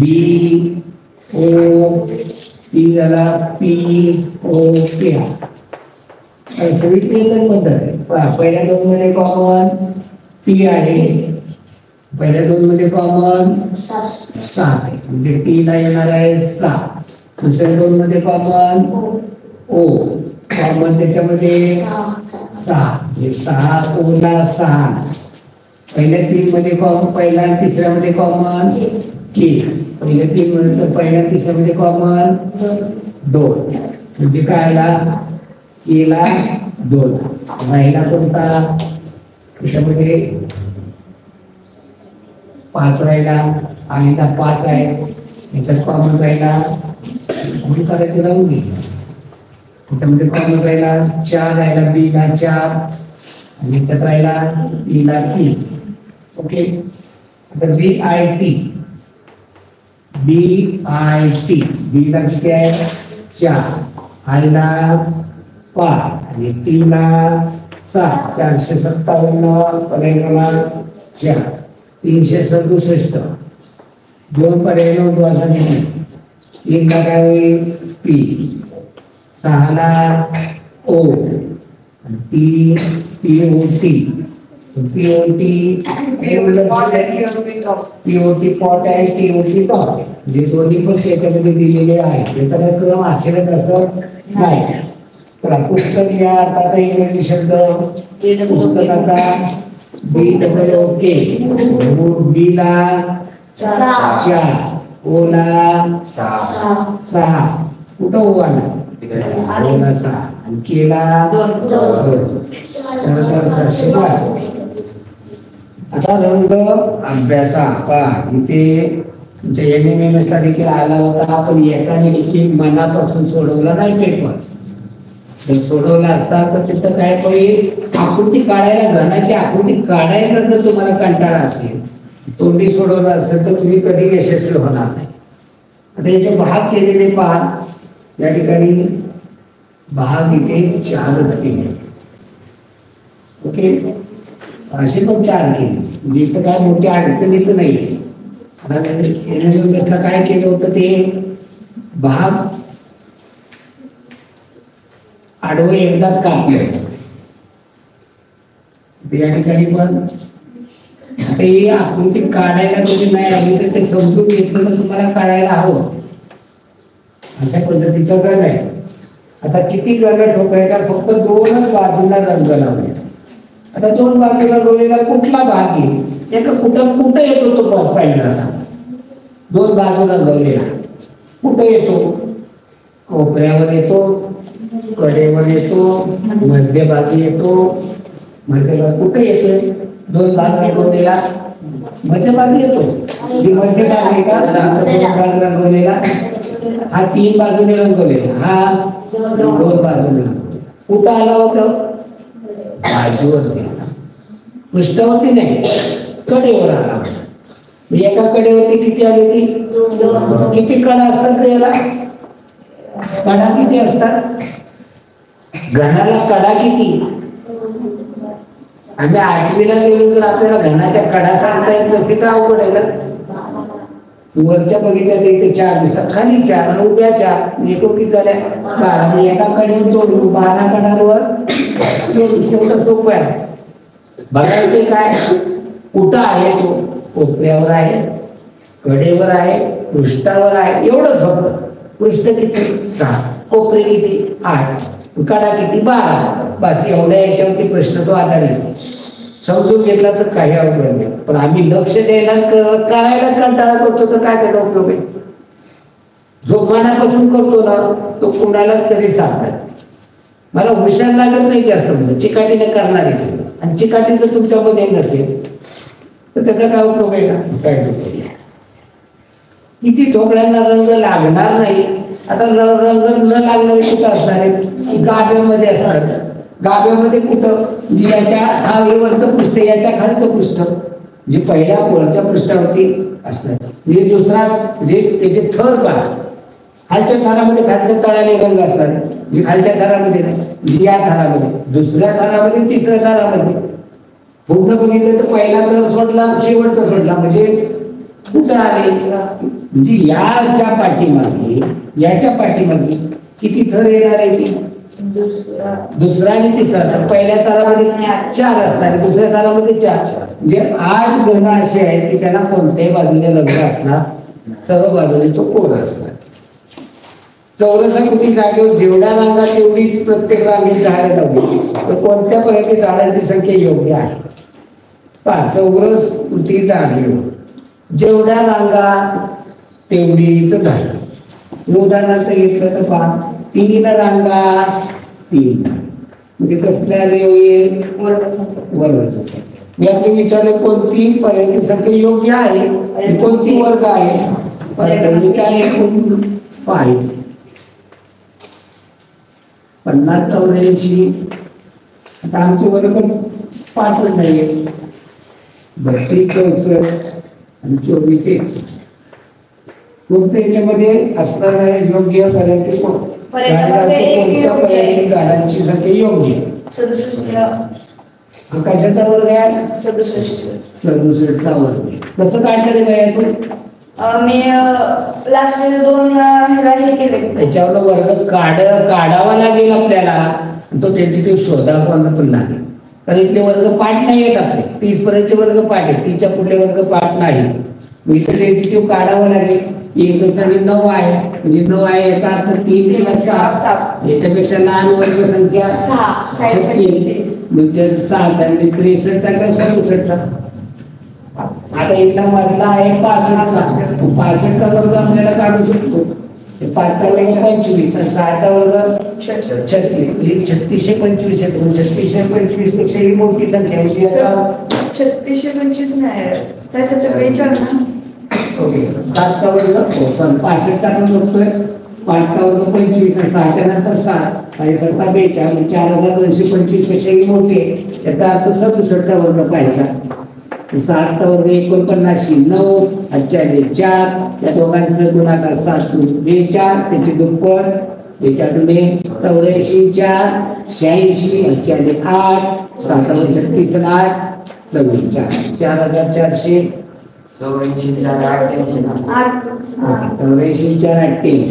BOT झाला POK सगळी एकच पद्धत आहे पहिल्या दोन मध्ये कॉमन T आहे पहिल्या दोन मध्ये कॉमन 7 आहे म्हणजे T ला येणार आहे 6 दुसऱ्या दोन मध्ये कॉमन O कॉमन त्याच्यामध्ये 6 6 O ला 6 पहिल्या 3 मध्ये कॉमन पहिल्या आणि तिसऱ्या मध्ये कॉमन K पहिल्या 3 मध्ये पहिल्या तिसऱ्या मध्ये कॉमन 2 म्हणजे काय आला K ला 2 राहिला कोणता त्याच्यामध्ये 5 राहिला आणि 5 आहे याच्यात कॉमन राहिला म्हणून करायचं राहून घे त्याच्यामध्ये कॉमन राहिला 4 राहिला B ला 4 आणि याच्यात राहिला B ला 3 ओके आता BIT B ला किती आहे 4 I ला 5 आणि T ला 7 457 पर्याय क्रमांक 4 367 दोन पर्याय नोंदवायचा नाही 3 ला काय होईल P 6 ला O आणि POT पॉट आहे TOT टॉप जे दोन्ही पण त्याच्यामध्ये दिलेले आहेत त्याचा क्रम असेलच असं नाही चला पुस्तक घ्या आता इंग्रजी शब्द पुस्तकाचा BOOK B ला 4 O ला 6 कुठं O आला O ला 6 आणि K ला 2 आता रंग अभ्यासा इथे तुमच्या NMMS ला देखील आला होता पण एकाने देखील मनापासून सोडवला नाही पेपर जर सोडवला असता तर तिथं काय होईल आकृती काढायला घनाची आकृती काढायला जर तुम्हाला कंटाळा असेल तोंडी सोडवला असेल तर तुम्ही कधी यशस्वी होणार नाही आता याचे भाग केलेले पहा या ठिकाणी भाग इथे 4च केले ओके असे पण 4 केले म्हणजे इथं काय मोठ्या अडचणीच नाही काय केलं होतं ते भाग आडवं एकदाच कापले या ठिकाणी पण ते आकृती काढायला तुम्ही नाही आली तर ते समजून घेतलं तर तुम्हाला काढायला हवं अशा पद्धतीचं गण आहे आता किती गण ठोकायचा फक्त 2च बाजूला रंग लावले आता 2 बाजूला गोळीला कुठला भाग येईल एक कुठं येतो तो भाग पहिला सांगा 2 बाजूला गवलेला कुठं येतो कोपऱ्यावर येतो कडेवर येतो, मध्यभागी येतो. मध्यभाग कुठे येतोय? दोन भाग रंगवलेला मध्यभागी येतो. ही मध्यभाग आहे का? दोन भाग रंगवलेला, हा 3 बाजूने रंगवलेला, हा 2 बाजूने. कुठं आला होता? बाजूवर गेला, पृष्ठावरती नाही, कडेवर आला. एका कडेवरती किती आली ती? 2. किती कडा असतात रे याला? कडा किती असतात? घनाला कडा किती? आम्ही 8वीला गेलो तर आपल्याला घनाच्या कडा सांगता येत नसते तर अवघड आहे ना. वरच्या बघितल्या तर इथे 4 दिसतात, खाली 4 आणि उभ्या 4, एकूण किती झाल्या? 12. मी एका कडेवर 2, 12 कडांवर 24. एवढं सोपं आहे. बघायचे काय? कुठं आहे तो? कोपऱ्यावर आहे, कडेवर आहे, पृष्ठावर आहे, एवढंच फक्त. पृष्ठ किती? 6, कोपरे किती? 8, कडा किती? 12. बस एवढ्या याच्यावरती प्रश्न तो आधारित. समजून घेतला तर काही अवघड नाही, पण आम्ही लक्ष द्यायला करायला कंटाळा करतो तर काय त्याचा उपयोग आहे? जो मनापासून करतो ना तो कुणालाच कधी सांगतात. मला हुशार लागत नाही जास्त, म्हणजे चिकाटीने करणार आहे, आणि चिकाटी जर तुमच्यामध्ये नसेल तर त्याचा काय उपयोग आहे का? काय उपयोग? किती ठोकळ्यांना रंग लागणार नाही. आता रंग न लागणारे कुठं असणार आहे? गाभ्यामध्ये असणार. गाभ्यामध्ये कुठं? जी याच्या हा वरचं पृष्ठ, याच्या खालचं पृष्ठ, जे पहिल्या वरच्या पृष्ठावरती असणार. म्हणजे दुसरा जे त्याचे थर पहा, खालच्या थरामध्ये खालच्या तळाने रंग असणार, जे खालच्या थरामध्ये नाही, या थरामध्ये, दुसऱ्या थरामध्ये, तिसऱ्या थरामध्ये. पूर्ण बघितलं तर पहिला थर सोडला, शेवटचा सोडला, म्हणजे कुठं आले? म्हणजे याच्या पाठीमागे, याच्या पाठीमागे किती थर येणार आहे? ती दुसरा आणि तिसरा. तर पहिल्या तारामध्ये 4 असणार, दुसऱ्या तारामध्ये 4, म्हणजे 8 घन असे आहेत की त्याला कोणत्याही बाजूने रंग असणार, सर्व बाजूने तो कोर असणार. चौरसाकृती जागेवर जेवढ्या रांगा तेवढीच प्रत्येक रांगेत झाडे लावली, तर कोणत्या पर्यंत झाडांची संख्या योग्य आहे? चौरस कृती जागेवर जेवढ्या रांगा तेवढीच झाड. उदाहरणार्थ घेतलं तर पहा, 3 रांगा 3, म्हणजे कसल्या होईल? वर्ग संख्या. मी आपले विचारले कोणती पर्यायी संख्या योग्य आहे, कोणती वर्ग आहे? विचार एकूण पाहिजे 50, 84. आता आमचे वर्ग 5 नाहीये, 32, 64 आणि 24, 61. कोणत्या याच्यामध्ये असणार आहे योग्य पर्याय? झाडांची संख्या योग्य 67. हा कशाचा वर्ग आहे? 67चा वर्ग. कसं काढलं रे बाई तू? मी लास्ट 2 हे केले. त्याच्यावर वर्ग काढावा लागेल आपल्याला, तो टेंटेटिव्ह शोधा पण लागेल. कारण इथले वर्ग पाठ नाही आहेत आपले, 30 पर्यंतचे वर्ग पाठ आहेत, 30च्या पुढले वर्ग पाठ नाही. इथे टेंटेटिव्ह काढावं लागेल. 1 दुसरी 9 आहे, म्हणजे 9 आहे याचा अर्थ 3 किंवा 6. याच्यापेक्षा लहान वर्ग संख्या 36, म्हणजे 7 आणि 63 का 67. आता इथला मधला आहे 65चा वर्ग आपल्याला काढू शकतो. 5चा वर्ग 25, 6चा वर्ग 36, 3625 आहे. 3625 पेक्षा ही मोठी संख्या, म्हणजे 3625 नाही, 42 ओके. 7चा वर्ग 65चा पण बघतोय, 5चा वर्ग 25 आणि 6च्या नंतर 7, 6 42, 4225 पेक्षा ही मोठी आहे. याचा अर्थ 67चा वर्ग पाहायचा. 7चा वर्ग 49, 9 4, या दोघांचं गुणाकार 7 4, त्याची दुप्पट, याच्यातून 84 4, 86 8, 7 36 8, 44, 4400, 84 488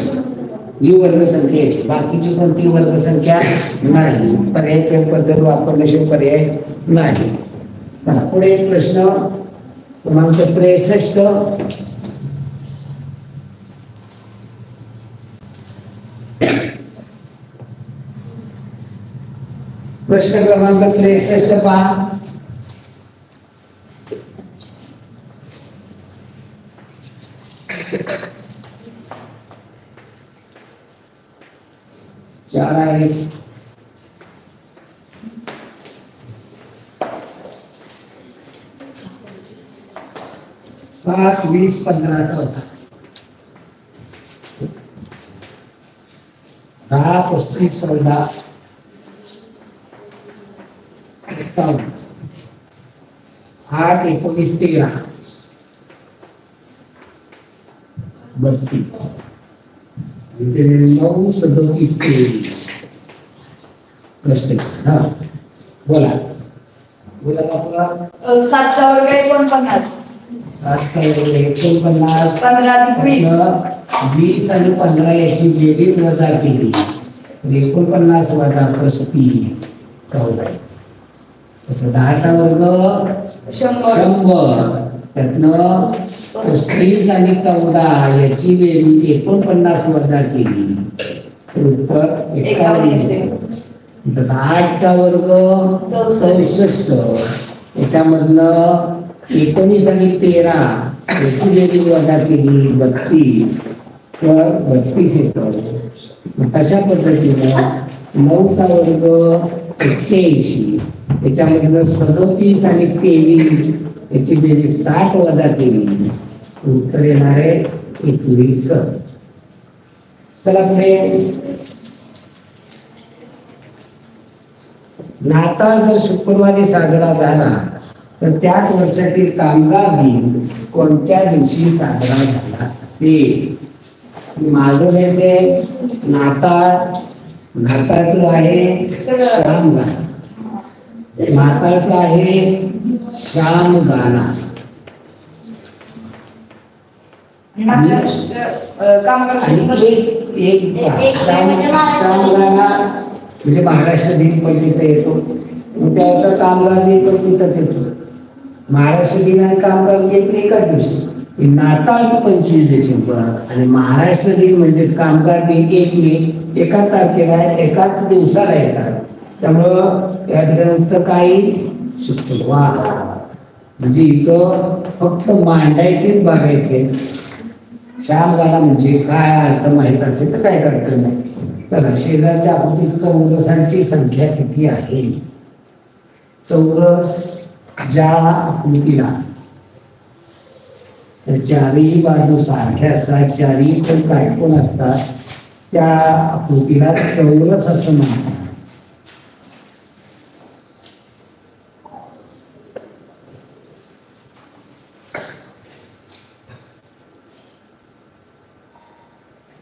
ही वर्ग संख्या आहे. बाकीची कोणती वर्ग संख्या नाही. पर्याय पद्धत वापरल्याशिवाय पर्याय नाही. पुढे एक प्रश्न क्रमांक 63. प्रश्न क्रमांक 63 पहा. चार आहे 7, 20, 15 होता 10, 35, 14, 51, 8, 19, 13, 32, 9, 37, 23. प्रश्न हा बोला बोला बापूला. 7चा वर्ग 49. 7चा वर्ग 49. 15 अधिक 20. 20 आणि 15 याची बेरीज वजा केली 49 वजा 35 14 आहे. तसं 10चा वर्ग 100 त्यातनं 35 आणि 14 याची बेरीज 49 वजा केली तर उत्तर 51. तसा 8चा वर्ग 64 याच्यामधनं 19 आणि 13 याची बेरीज वजा केली 32 तर 32 येतं. तशा पद्धतीनं 9चा वर्ग 81 याच्यामधनं 37 आणि 23 याची बेरीज 60 वजा केली उत्तर येणार आहे 21. चला पुढे. नाताळ जर शुक्रवारी साजरा झाला तर त्याच वर्षातील कामगार दिन कोणत्या दिवशी साजरा झाला असेल. मागं घ्यायचे नाताळचं आहे श्यामगाना. नाताळचं आहे श्यामगाना. आणि एक श्यामगाना म्हणजे महाराष्ट्र दिन पण तिथे येतो त्याचा कामगार दिन पण तिथंच येतो. महाराष्ट्र दिन आणि कामगार दिन एकाच दिवशी. नाताळ 25 डिसेंबर आणि महाराष्ट्र दिन म्हणजेच कामगार दिन 1 मे एकाच तारखेला एकाच दिवसाला येतात. त्यामुळं या ठिकाणी उत्तर काय शुक्रवार. म्हणजे इथं फक्त मांडायचेच बघायचे. श्यामगाना म्हणजे काय अर्थ माहित असेल तर काय अडचण नाही. तर शेजारच्या आकृतीत चौरसांची संख्या किती आहे. चौरस ज्या आकृतीला चारही बाजू सारख्या असतात चारही पण काटकोन असतात त्या आकृतीला चौरस असं म्हणतात.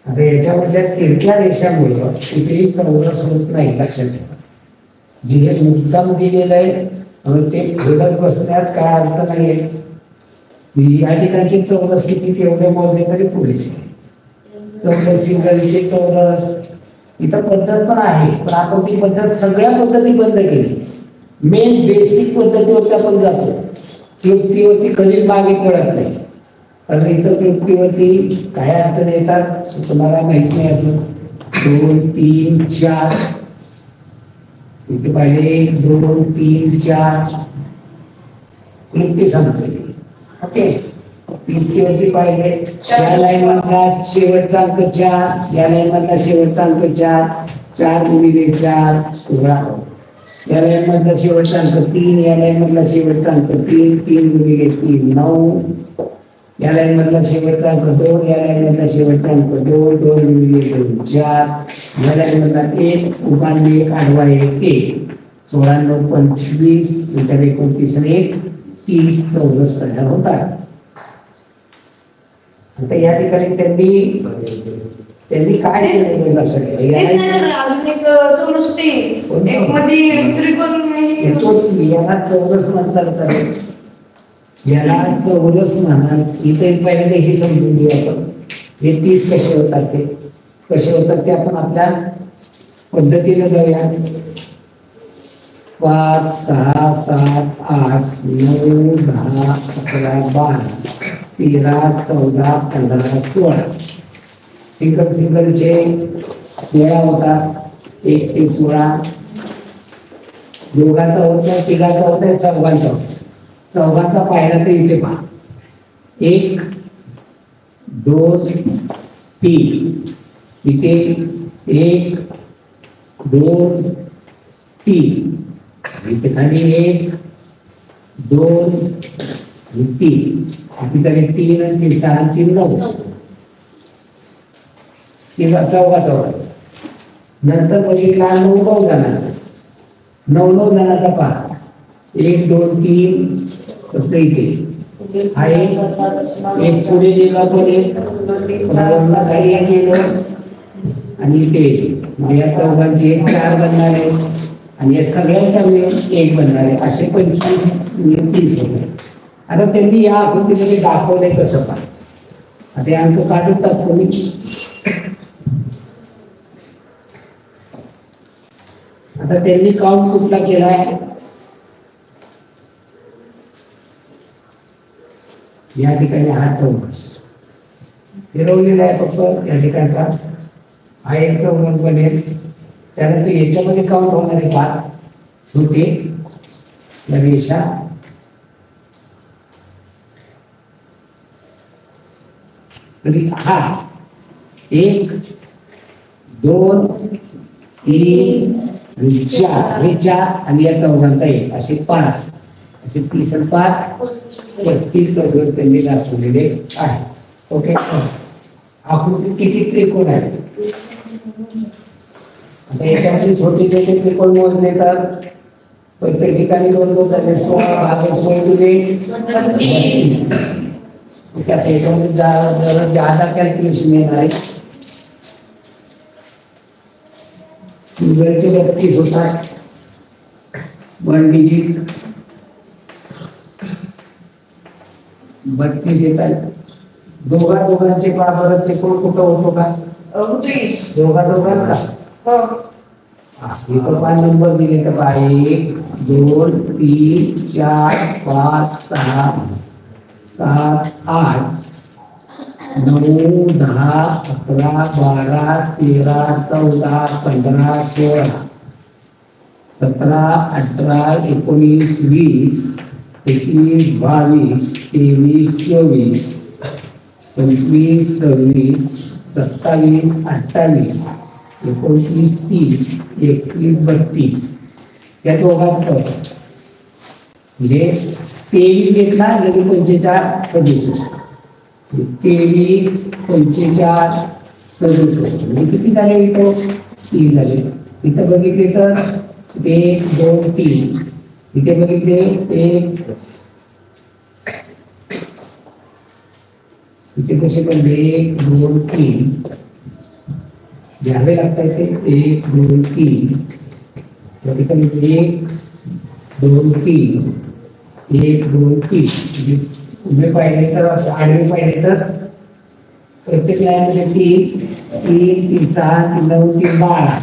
आता याच्यामध्ये तिरक्या रेषामुळं कुठेही चौरस होत नाही लक्षात ठेवा. जे हे मुद्दाम दिलेलं आहे म्हणून ते फेडत बसण्यात काय अर्थ नाहीये. या ठिकाणचे चौरस किती तेवढे मोजले तरी पुरेसे. चौरस सिंगलचे चौरस इथं पद्धत पण आहे पण आपण ती पद्धत सगळ्या पद्धती बंद केली. मेन बेसिक पद्धतीवरती आपण जातो. युक्तीवरती कधीच मागे पडत नाही. कारण इतर युक्तीवरती काय अडचण येतात तुम्हाला माहित नाही अजून. 2, 3, 4 इथे पाहिले 1, 2, 3, 4 युक्ती सांगते. ओके युक्तीवरती पाहिले या लाईन मधला शेवटचा अंक 4 या लाईन मधला शेवटचा अंक 4 4 गुणिले 4 16 या लाईन मधला शेवटचा अंक 3 या लाईन मधला शेवटचा अंक 3 3 गुणिले 3 9 या लाईन मधला शेवटचा अंक 2 या लाईन मधला शेवटचा अंक 2 2 गुणिले 2 4 या लाईन मधला 1 उपांत्य 1 आडवा 1 1 16 9 25 त्याच्यात 29 आणि 1 30 चौरस तयार होतात. आता या ठिकाणी त्यांनी काय केलं लक्षात ठेवा. याला चौरस म्हणतात. याला चौरस म्हणाल. इथे पहिले हे समजून घेऊ आपण. हे 30 कसे होतात ते आपण आपल्या पद्धतीने जाऊया. 5 6 7 8 9 10 11 12 13 14 15 16 सिंगलचे 16 होतात. 1 ते 16 दोघांचा होत नाही तिघांचा होत आहे चौघांचा होत. चौघांचा पाहिला तर इथे पहा 1 2 3 इथे 1 2 3 इथे खाली 1 2 तीन किती झाले 3 आणि 3 6 आणि 3 9 किंवा चौघा नंतर बघितला 9 जणांचा 9 जणांचा पहा 1 2 3 कसं इथे आहे एक पुढे गेला पण एक काही एक गेलं आणि इथे म्हणजे या चौघांची एक 4 बनणार आहे आणि या सगळ्यांचा मिळून 1 बनणार आहे असे 25 30 होते. आता त्यांनी या आकृतीमध्ये दाखवलंय कसं पहा आता हे अंक काढून टाकतो मी. आता त्यांनी काउंट कुठला केलाय या ठिकाणी हा चौरस फिरवलेला आहे फक्त या ठिकाणचा हा एक चौरस बनेल. त्यानंतर याच्यामध्ये काउंट होणारे भाग छोटे रेषा तरी हा 1 2 3 4 आणि या चौघांचा 1 असे 5 असे 30 आणि 5 35 चौघ त्यांनी दाखवलेले आहे. ओके आकृतीत किती त्रिकोण आहेत आता याच्यामध्ये छोटे छोटे त्रिकोण मोजले तर प्रत्येक ठिकाणी 2 2 झाले 16 भागिले 16 गुणे 32. आता याच्यामध्ये जरा जादा कॅल्क्युलेशन येणार आहे. सिंगलचे 32 होतात 1 डिजिट 32 येतात. दोघांचे बरं त्रिकोण कुठं होतो का दोघांचा इथं 5 नंबर दिले तर 1 2 3 4 5 6 7 8 9 10 11 12 13 14 15 16 17 18 19 20 21 22 23 24 25 26 27 28 29 30 31 32 या दोघांत म्हणजे 23 घेतला म्हणजे 45 67 23 45 67 म्हणजे किती झाले इथं 3 झाले. इथं बघितले तर 1 2 3 इथे बघितले 1 इथे कसे पडले 1 2 3 घ्यावे लागतात ते 1 2 3 या ठिकाणी 1 2 3 1 2 3 उभे पाहिले तर आडवे पाहिले तर प्रत्येक लाईन मध्ये 3 3 3 6 3 9 3 12.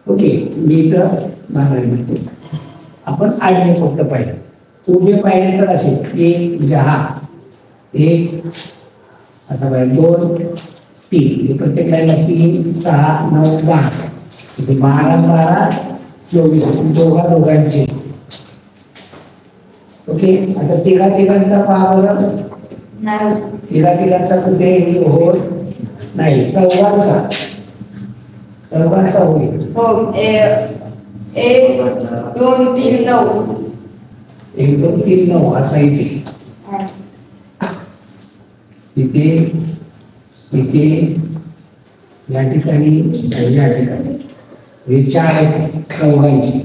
ओके मी इथं 12 लिहितो. आपण आडवे फक्त पाहिलं उभे पाहिले तर असे 1 म्हणजे हा 1 असा पाहिजे 2 3 प्रत्येक लाईनला 3 6 9 10 इथे 12 12 24 दोघांचे. ओके आता तिघांचा पावर तिघांचा कुठेही होत नाही चौघांचा होईल हो 1 2 3 9 1 2 3 9 असा इथे या ठिकाणी हे 4 आहेत चौघांची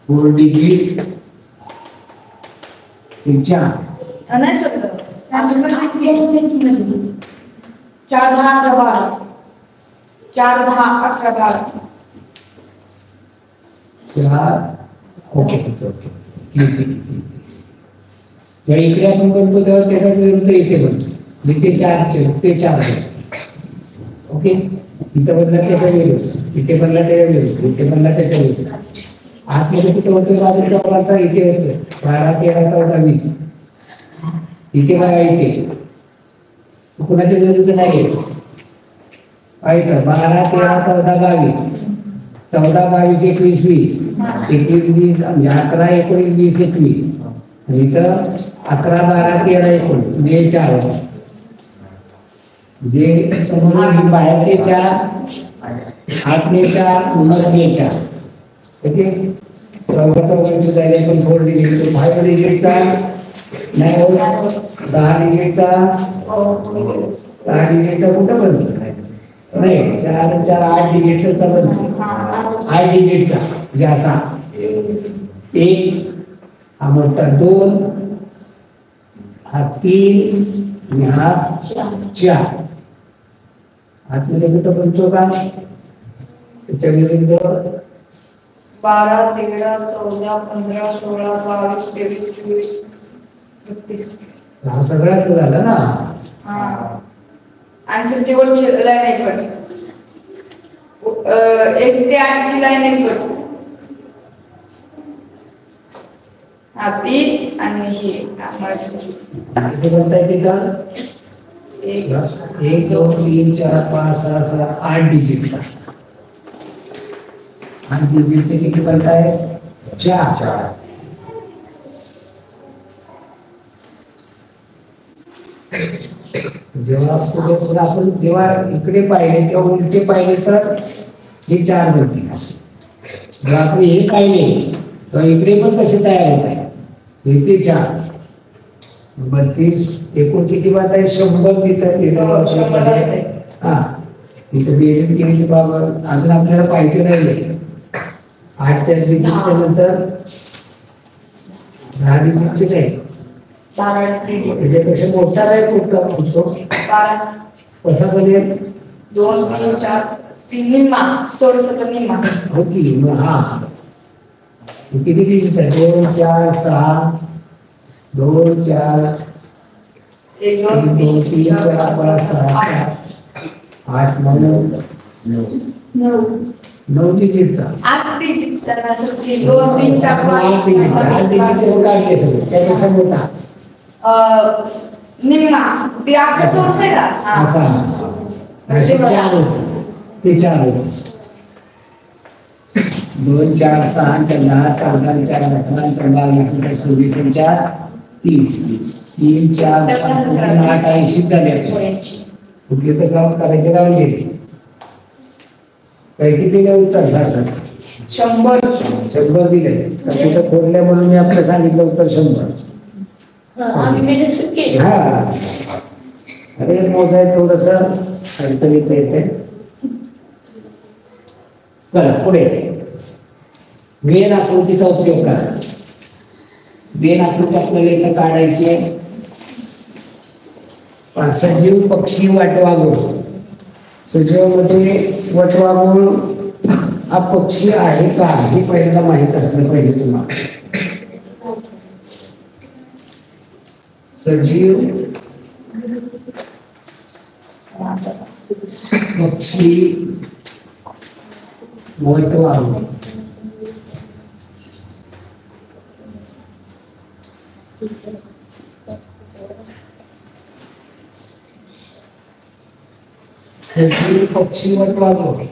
4 डिजिट 4 नाही शकत 4 10 11 4 10 11 ओके इकडे आपण करतो तेव्हा त्याचा विरुद्ध इथे बनतो इथे 4 ओके इथं बनला त्याच्या विरुद्ध इथे बनला त्याच्या विरुद्ध इथे बनला त्याच्या विरुद्ध आतमध्ये कुठं होतो बाजू चौघांचा इथे होतो 12 13 14 20 इथे बघा इथे कुणाच्या विरुद्ध नाही आहे 12 13 14 22 14 22 21 20 21 20 म्हणजे 11 19 20 21 आणि इथं 11 12 13 19 म्हणजे 4 होतं म्हणजे समोर बाहेरचे 4 आतले 4 मधले 4 ओके चौघांचे झाले पण 4 डिजिटचे 5 डिजिटचा नाही होत. 6 डिजिटचा कुठं बनतो नाही 4 4 8 डिजिटचा बनतो 8 डिजिटचा म्हणजे असा 1 हा मोठा 2 हा 3 आणि हा 4 आतमध्ये कुठं बनतो का त्याच्या विरुद्ध 12 13 14 15 16 22 23 24 32 हा सगळाच झाला ना. आणि सर ती वरची लाईन एक पट 1 ते 8 ची लाईन एक पट हा 3 आणि ही किती बनता येते का 1 2 3 4 5 6 7 8 डिजिटचा 8 डिजिटचे किती बनताय 4 जेव्हा आपण जेव्हा इकडे पाहिले तेव्हा उलटे पाहिले तर हे 4 बनतील असे जेव्हा आपण हे पाहिले तेव्हा इकडे पण कसे तयार होत आहे इथे 4 32 एकूण किती बात आहे 100 तिथं हा इथं बेरीज केली बाबा अजून आपल्याला पाहिजे राहिले 8च्या डिजिटच्या नंतर 10 डिजिटचे नाही त्याच्यापेक्षा मोठा आहे कुठला होतो कसा बनेल 2 3 4 3 निम्मा थोडस तर निम्मा हो की मग हा किती डिजिट आहे 2 4 6 2 4 1 2 3 4 5 6 8 9 9 डिजिटचा 8 डिजिट त्यांना सर 2 3 4 8 डिजिटचे काढले सगळे त्यापेक्षा मोठा निम्मा ते आपल्या सोर्स आहे का असा असे 4 होते ते 4 होते 2 4 6 10 14 4 18 14 20 26 4 30 3 4 5 8 80 झाले कुठले तर काम करायचे राहून गेले काही किती दिले उत्तर 100 दिले कम्प्युटर खोलल्या म्हणून मी आपल्याला सांगितलं उत्तर 100 हा अरे मोजाय थोडस अडचणीच येते चला पुढे वेन आकृतीचा उपयोग करा वेन आकृती आपल्याला इथं काढायची आहे सजीव पक्षी वटवाघूळ सजीवामध्ये वटवाघूळ हा पक्षी आहे का हे पहिल्यांदा माहित असलं पाहिजे तुम्हाला सजीव पक्षी वटवाघूळ सजीव पक्षी वटवाघूळ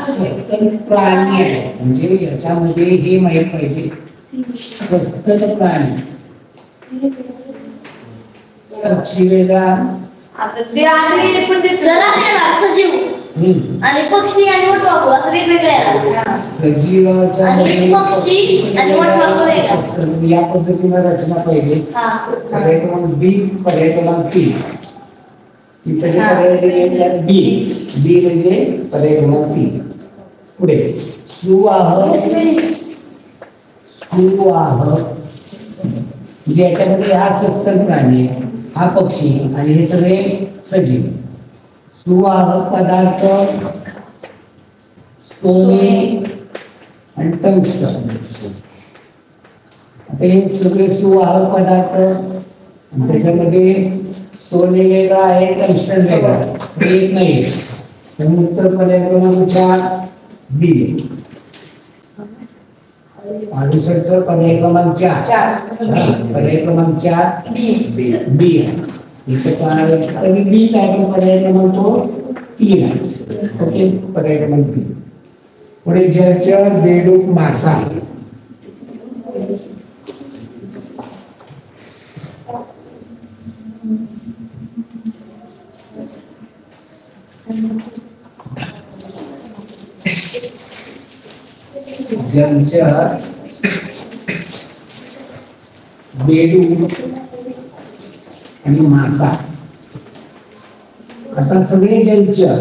सस्तन प्राणी आहे म्हणजे याच्यामध्ये हे माहित पाहिजे सस्तन प्राणी पक्षी वेगळा आता ते आहे पण ते सजीव आणि पक्षी आणि वटवाघूळ असं वेगवेगळे आहेत सजीवाच्या आणि पक्षी आणि वटवाघूळ सस्तन या पद्धतीने रचना पाहिजे पर्याय क्रमांक बी पर्याय क्रमांक 3 इथे जे पर्याय दिलेले आहेत बी बी म्हणजे पर्याय क्रमांक 3 पुढे सुवाह म्हणजे याच्यामध्ये हा सस्तन प्राणी आहे हा पक्षी आणि हे सगळे सजीव सुवाह पदार्थ सोने आणि टंगस्टन आता हे सगळे सुवाह पदार्थ त्याच्यामध्ये सोने वेगळा आहे टंगस्टन वेगळा आहे एक नाही तर उत्तर पर्याय क्रमांक 4 बी 68 पर्याय क्रमांक 4 पर्याय क्रमांक 4 बी इथे आणि बी चा पर्याय क्रमांक 3 आहे ओके पर्याय क्रमांक 3 पुढे जलचर बेडूक मासा जलचर, बेडूक आणि मासा. आता सगळे जलचर,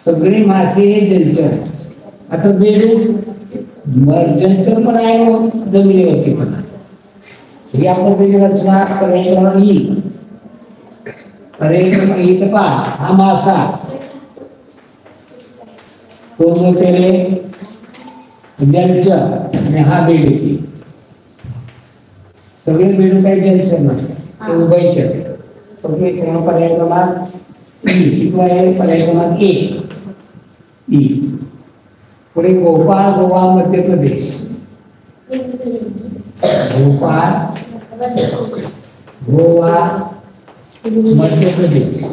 सगळे मासे हे जलचर. आता बेडूक जलचर पण आहे ना, जमिनीवरती पण आहे. ही आपण त्याची रचना पर्यावरण ही इथं पहा, हा मासा तो बोलते रे जलचर आणि हा बेडूक. सगळे बेडूक आहे जलचर नसतात, ते उभयचर. ओके, पर्याय क्रमांक किती आहे? पर्याय क्रमांक 1 ई. पुढे भोपाळ, गोवा, मध्य प्रदेश. भोपाळ, गोवा, मध्य प्रदेश.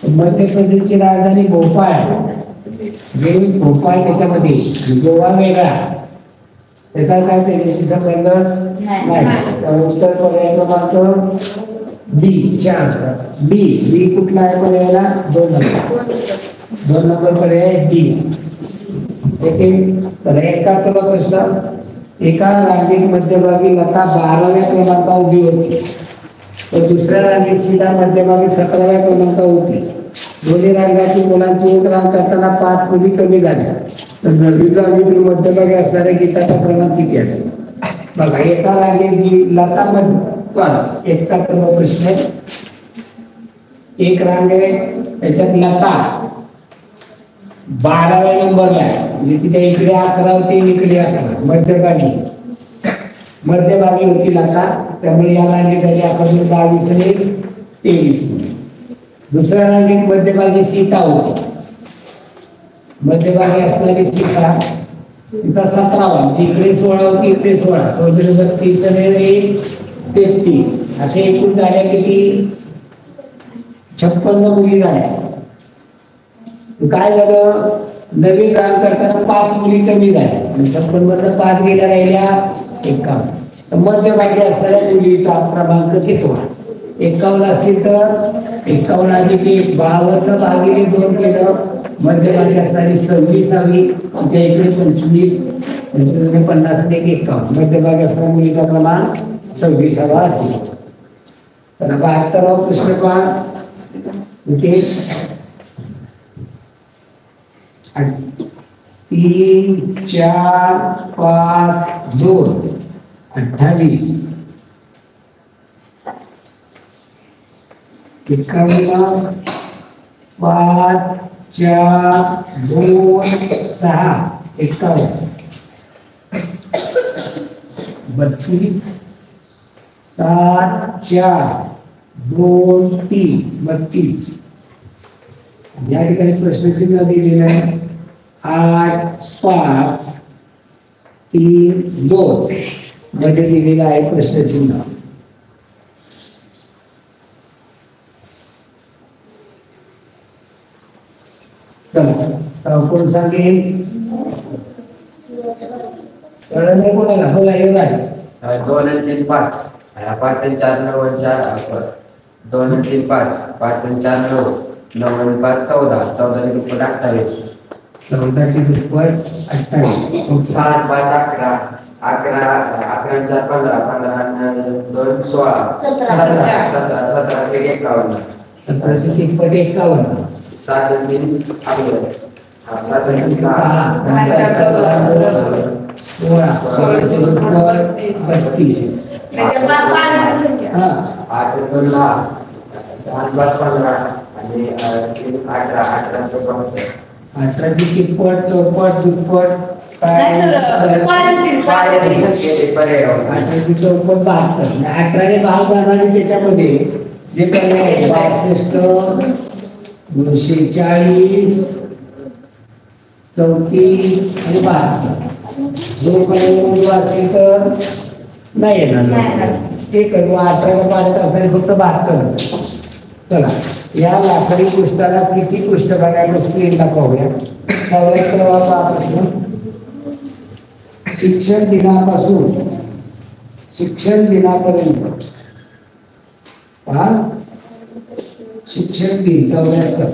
मध्य प्रदेशची राजधानी भोपाळ आहे. जे भोपाळ त्याच्यामध्ये, गोवा वेगळा, त्याचा काय त्याच्याशी संबंध नाही. तर उत्तर पर्याय क्रमांक डी 4. डी कुठला आहे पर्यायला? 2 नंबर. 2 नंबर पर्याय डी. ओके, तर 71 प्रश्न. एका रांगेत मध्यभागी लता 12व्या क्रमांकावर उभी होती, तर दुसऱ्या रांगेत सीता मध्यभागी 17व्या क्रमांकावर होती. दोन्ही रांगातील मुलांची एक रांग करताना 5 मुली कमी झाल्या, तर नवीन रांगेतील मध्यभागी असणाऱ्या गीताचा क्रमांक किती असेल? बघा, एका रांगेत लता मध्ये 71 प्रश्न. एक रांग आहे, त्याच्यात लता 12व्या नंबरला आहे, म्हणजे तिच्या इकडे 11 होती, इकडे 11, मध्यभागी होती लता. त्यामुळे या रांगेसाठी आपण 22 आणि 23. दुसऱ्या रांगेत मध्यभागी सीता होती. मध्यभागी असणारी सीता तिचा 17वा, इकडे 16 होती, इकडे 16, 32 आणि 33, असे एकूण झाल्या किती? 56 मुली झाल्या. काय झालं? नवीन रांग करताना 5 मुली कमी झाल्या आणि 56 मधनं 5 गेल्या, राहिल्या 51. तर मध्यभागी असणाऱ्या मुलीचा क्रमांक किती? 51 असली तर 51 अधिक 1, 52 भागिले 2 केलं, मध्यभागी असणारी 26वी, त्या इकडे 25, 50 आणि 51. मध्यभागी असणाऱ्या मुलीचा क्रमांक 26वा असेल. तर 72वा प्रश्न पहा. 3, 4, 5, 2, 28. 51, 5, 4, 2, 6, 51. 32, 7, 4, 2, 3, 32. या ठिकाणी प्रश्नचिन्ह दिलेलं आहे 8, 5, 3, 2 मध्ये दिलेलं आहे प्रश्नचिन्ह. चला, कोण सांगेल? कळलं नाही कोणाला? बोला. हे नाही 2 आणि 3, 5. 5 आणि 4, 9 आणि 4, 2 आणि 3, 5. 5 आणि 4, 9. 9 आणि 5, 14. 14 आणि 2, 28. 14 ची दुप्पट 28. 7, 5, 11. 11 आणि 4, 15. 15 आणि 2, 16. 17. 17 आणि 51. 17 ची दुप्पट 51. 7 आणि 3, 11. 7 आणि 10. 16 ची दुप्पट 32. 8 आणि 2, 10. 8, 5, 15. आणि 18. 18 चं 18 ची तिप्पट, चौपट, दुप्पट, 18 ची चौपट 72. 18 ने भाग जाणारी त्याच्यामध्ये जे पर्याय आहे 62, 240, 34 आणि 72. जो पर्याय असेल तर नाही येणार. ते करू 18 पाडत असणारे फक्त 72. चला, या लाकडी पृष्ठाला किती पृष्ठभाग आहे स्क्रीनला पाहूया. 74वा प्रश्न. शिक्षण दिनापासून शिक्षण दिनापर्यंत पहा, शिक्षण दिन 74.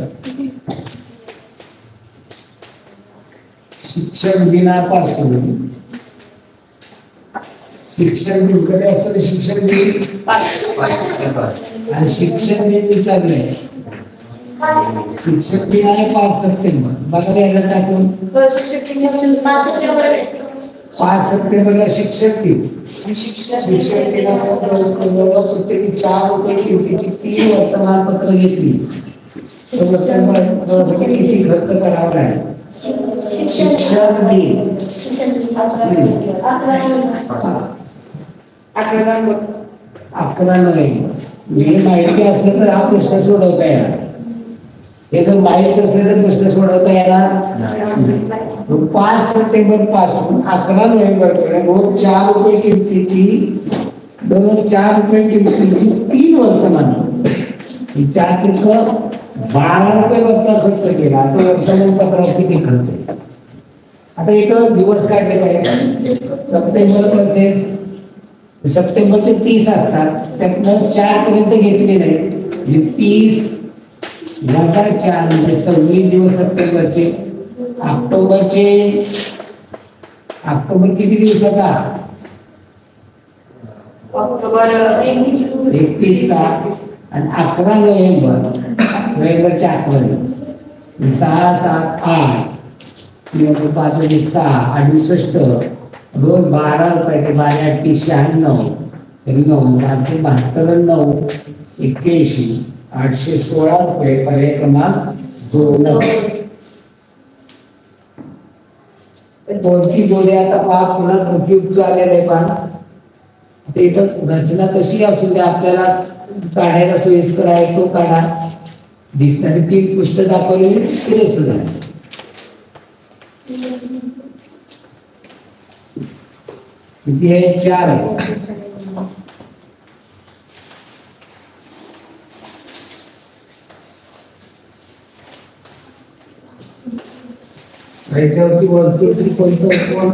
शिक्षक दिनापासून शिक्षक दिन कसे असतो शिक्षक दिन 5 सप्टेंबर आणि शिक्षक दिन विचारले शिक्षक दिन आहे 5 सप्टेंबर बघा यायला टाकून शिक्षक दिन 5 सप्टेंबर 5 सप्टेंबरला शिक्षक दिन शिक्षक दिनाला प्रत्येकी 4 रुपये किमतीची 3 वर्तमानपत्र घेतली तर वर्तमानपत्रासाठी किती खर्च करावा लागेल शिक्षक दिन 11 नोव्हेंबर हे माहिती असलं तर हा प्रश्न सोडवता येणार हे जर माहित असलं तर प्रश्न सोडवता येणार 5 सप्टेंबर पासून 11 नोव्हेंबर पर्यंत रोज 4 रुपये किमतीची दररोज 4 रुपये किमतीची 3 वर्तमान 4 12 रुपये वरचा खर्च केला तर वर्तमानपत्रावर किती खर्च आहे आता एक दिवस काढले पाहिजे सप्टेंबर प्लसेस सप्टेंबरचे 30 असतात त्यातनं 4 पर्यंत घेतले नाही 30 वजा 4 म्हणजे 26 दिवस सप्टेंबरचे ऑक्टोबर किती दिवसाचा ऑक्टोबर 31 चा आणि 11 नोव्हेंबरचे 11 दिवस 6 7 8 किंवा 5 6 68 रोज 12 रुपयाचे 12 8 96 तरी 9 572 9 81 816 रुपये पर्याय क्रमांक 2 कोणती जोडी आता पहा पुन्हा कंप्यूटर आलेलं आहे पहा ते इथं रचना कशी असू द्या आपल्याला काढायला सोयीस्कर आहे तो काढा दिसणारी 3 पृष्ठ दाखवलेली पुरेसं झालं किती आहे 4 आहे याच्यावरती वर्तुळ त्रिकोण चौकोन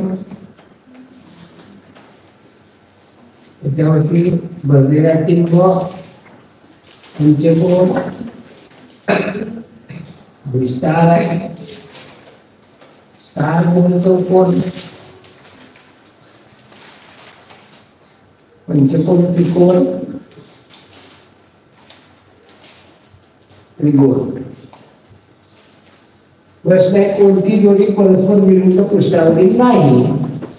त्याच्यावरती भरलेला टिंब पंचकोन स्टार आहे स्टार कोण चौकोन पंचकोन त्रिकोण त्रिकोण प्रश्न आहे कोणती जोडी परस्पर विरुद्ध पृष्ठावरील नाही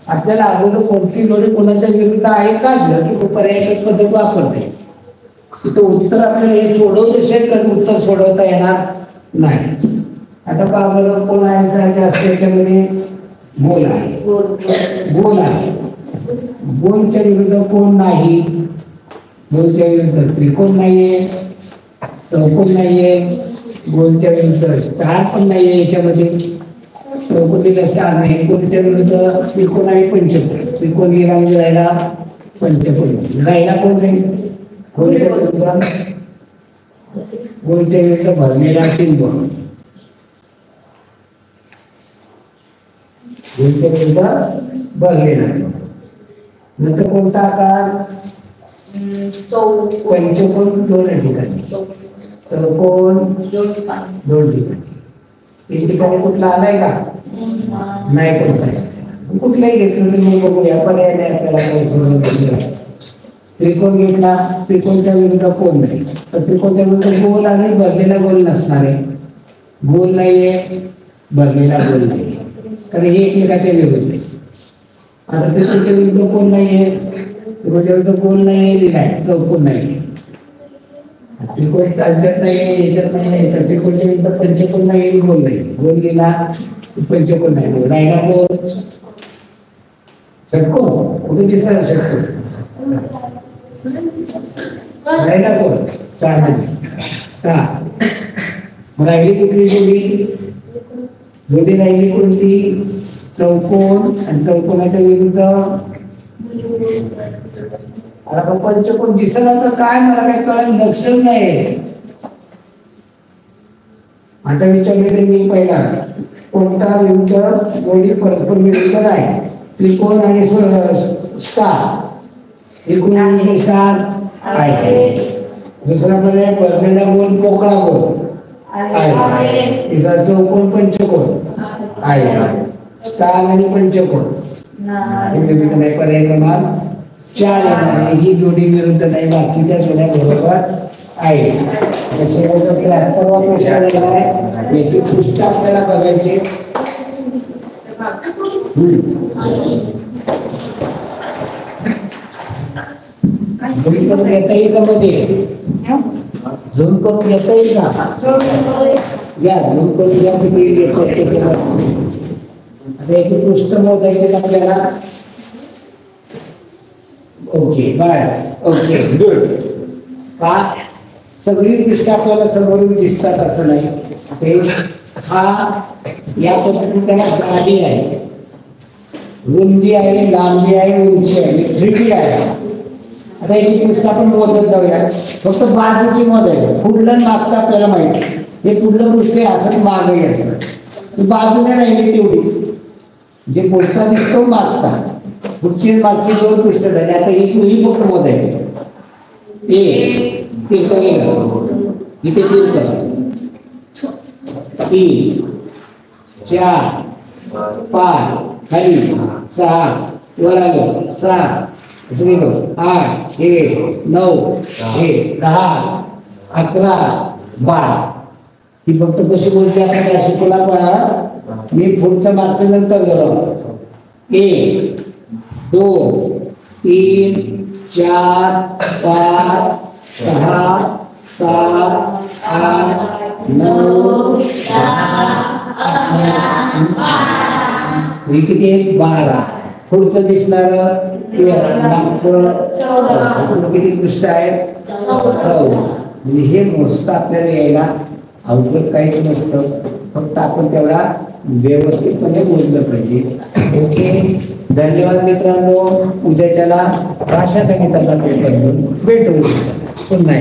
आपल्याला अगोदर कोणती जोडी कोणाच्या विरुद्ध आहे काढलं की तो पर्याय पद्धत वापरते तो उत्तर आपल्याला हे सोडवलं असेल तर उत्तर सोडवता येणार नाही आता पहा बरं कोण आहे जास्त याच्यामध्ये गोल आहे गोल आहे गोलच्या विरुद्ध कोण नाही गोलच्या विरुद्ध त्रिकोण नाहीये चौकोन नाहीये गोलच्या विरुद्ध स्टार पण नाहीये याच्यामध्ये चौकोनीला स्टार नाही गोलच्या विरुद्ध त्रिकोण आहे पंचकोन त्रिकोण राहिला पंचकोन राहिला कोण नाही गोलच्या विरुद्ध भरलेला टिंब गोलच्या विरुद्ध भरलेला नंतर कोणता आकार पंचकोन 2 ठिकाणी चौकोन 2 ठिकाणी 3 ठिकाणी कुठला आलाय का नाही कोणता कुठलाही घेतलं तर मग बघूया पर्याय नाही आपल्याला काही सोडवण्याशिवाय त्रिकोण घेतला त्रिकोणच्या विरुद्ध कोण नाही तर त्रिकोणच्या विरुद्ध गोल आणि भरलेला गोल नसणार आहे गोल नाहीये भरलेला गोल नाही तर हे एकमेकाच्या विरुद्ध आहे आता त्रिकोणच्या विरुद्ध कोण नाहीये त्रिकोणच्या विरुद्ध गोल नाहीये लिहिलाय चौकोन नाही त्रिकोण राज्यात नाही याच्यात नाही तर त्रिकोणच्या विरुद्ध पंचकोन नाही गोल नाही गोल लिहिला पंचकोन नाही राहिला कोण षटकोन कुठे दिसणार षटकोन राहिला कोण 4 का राहिली कुठली जोडी राहिली कोणती चौकोन आणि चौकोनाच्या विरुद्ध आता पंचकोन दिसला तर काय मला काही कळलं लक्ष नाही आता विचारले ते मी पहिला कोणता विरुद्ध जोडी परस्पर विरुद्ध नाही त्रिकोण आणि स्टार त्रिकोण आणि स्टार आहे दुसरा पर्याय भरलेला गोल मोकळा गोल आहे तिसरा चौकोन पंचकोन आहे स्थान आणि पंचकोन हे विरुद्ध नाही. पर्याय क्रमांक 4 येणार आहे. ही जोडी विरुद्ध नाही, बाकीच्या जोड्या बरोबर आहे. त्याच्यानंतर 73वा प्रश्न आलेला आहे. याची पुस्तक आपल्याला बघायचे. झूम करून घेता येईल का मध्ये? झूम करून घेता येईल का? या झूम करून घ्या. तुम्ही येतो त्याच्यावर. आता याची पृष्ठ मोजायचे आपल्याला. ओके बस. Okay good. हा सगळी पृष्ठ आपल्याला समोरून दिसतात असं नाही. ते हा या पद्धतीने त्याला जाडी आहे, रुंदी आहे, लांबी आहे, उंची आहे, 3D आहे. आता याची पृष्ठ आपण मोजत जाऊया. फक्त बाजूची मोजायची. पुढलं आणि मागचं आपल्याला माहिती. हे पुढलं पृष्ठ असं मागही असतं. बाजूने राहिली तेवढीच. जे पुढचा दिसतो मागचा, पुढची मागची 2 पृष्ठ झाली. आता ही फक्त मोजायची. एक ते इथे 3 करा. 3 4 5 खाली 6 वर आलो 6 8 हे 9 हे 10 11 12. ही फक्त कशी बोलते आपण अशी तुला पहा. मी पुढचं मागचं नंतर झालो. 1 2 3 4 5 6 7 8 9 10 किती आहे? 12. पुढचं दिसणार मागचं किती पृष्ठ आहेत? 14. म्हणजे हे मोजता आपल्याला यायला अवघड काहीच नसतं. फक्त आपण तेवढा व्यवस्थितपणे बोललं पाहिजे. ओके धन्यवाद मित्रांनो. उद्याच्याला भाषा गणिताचा पेपर घेऊन भेटू पुन्हा.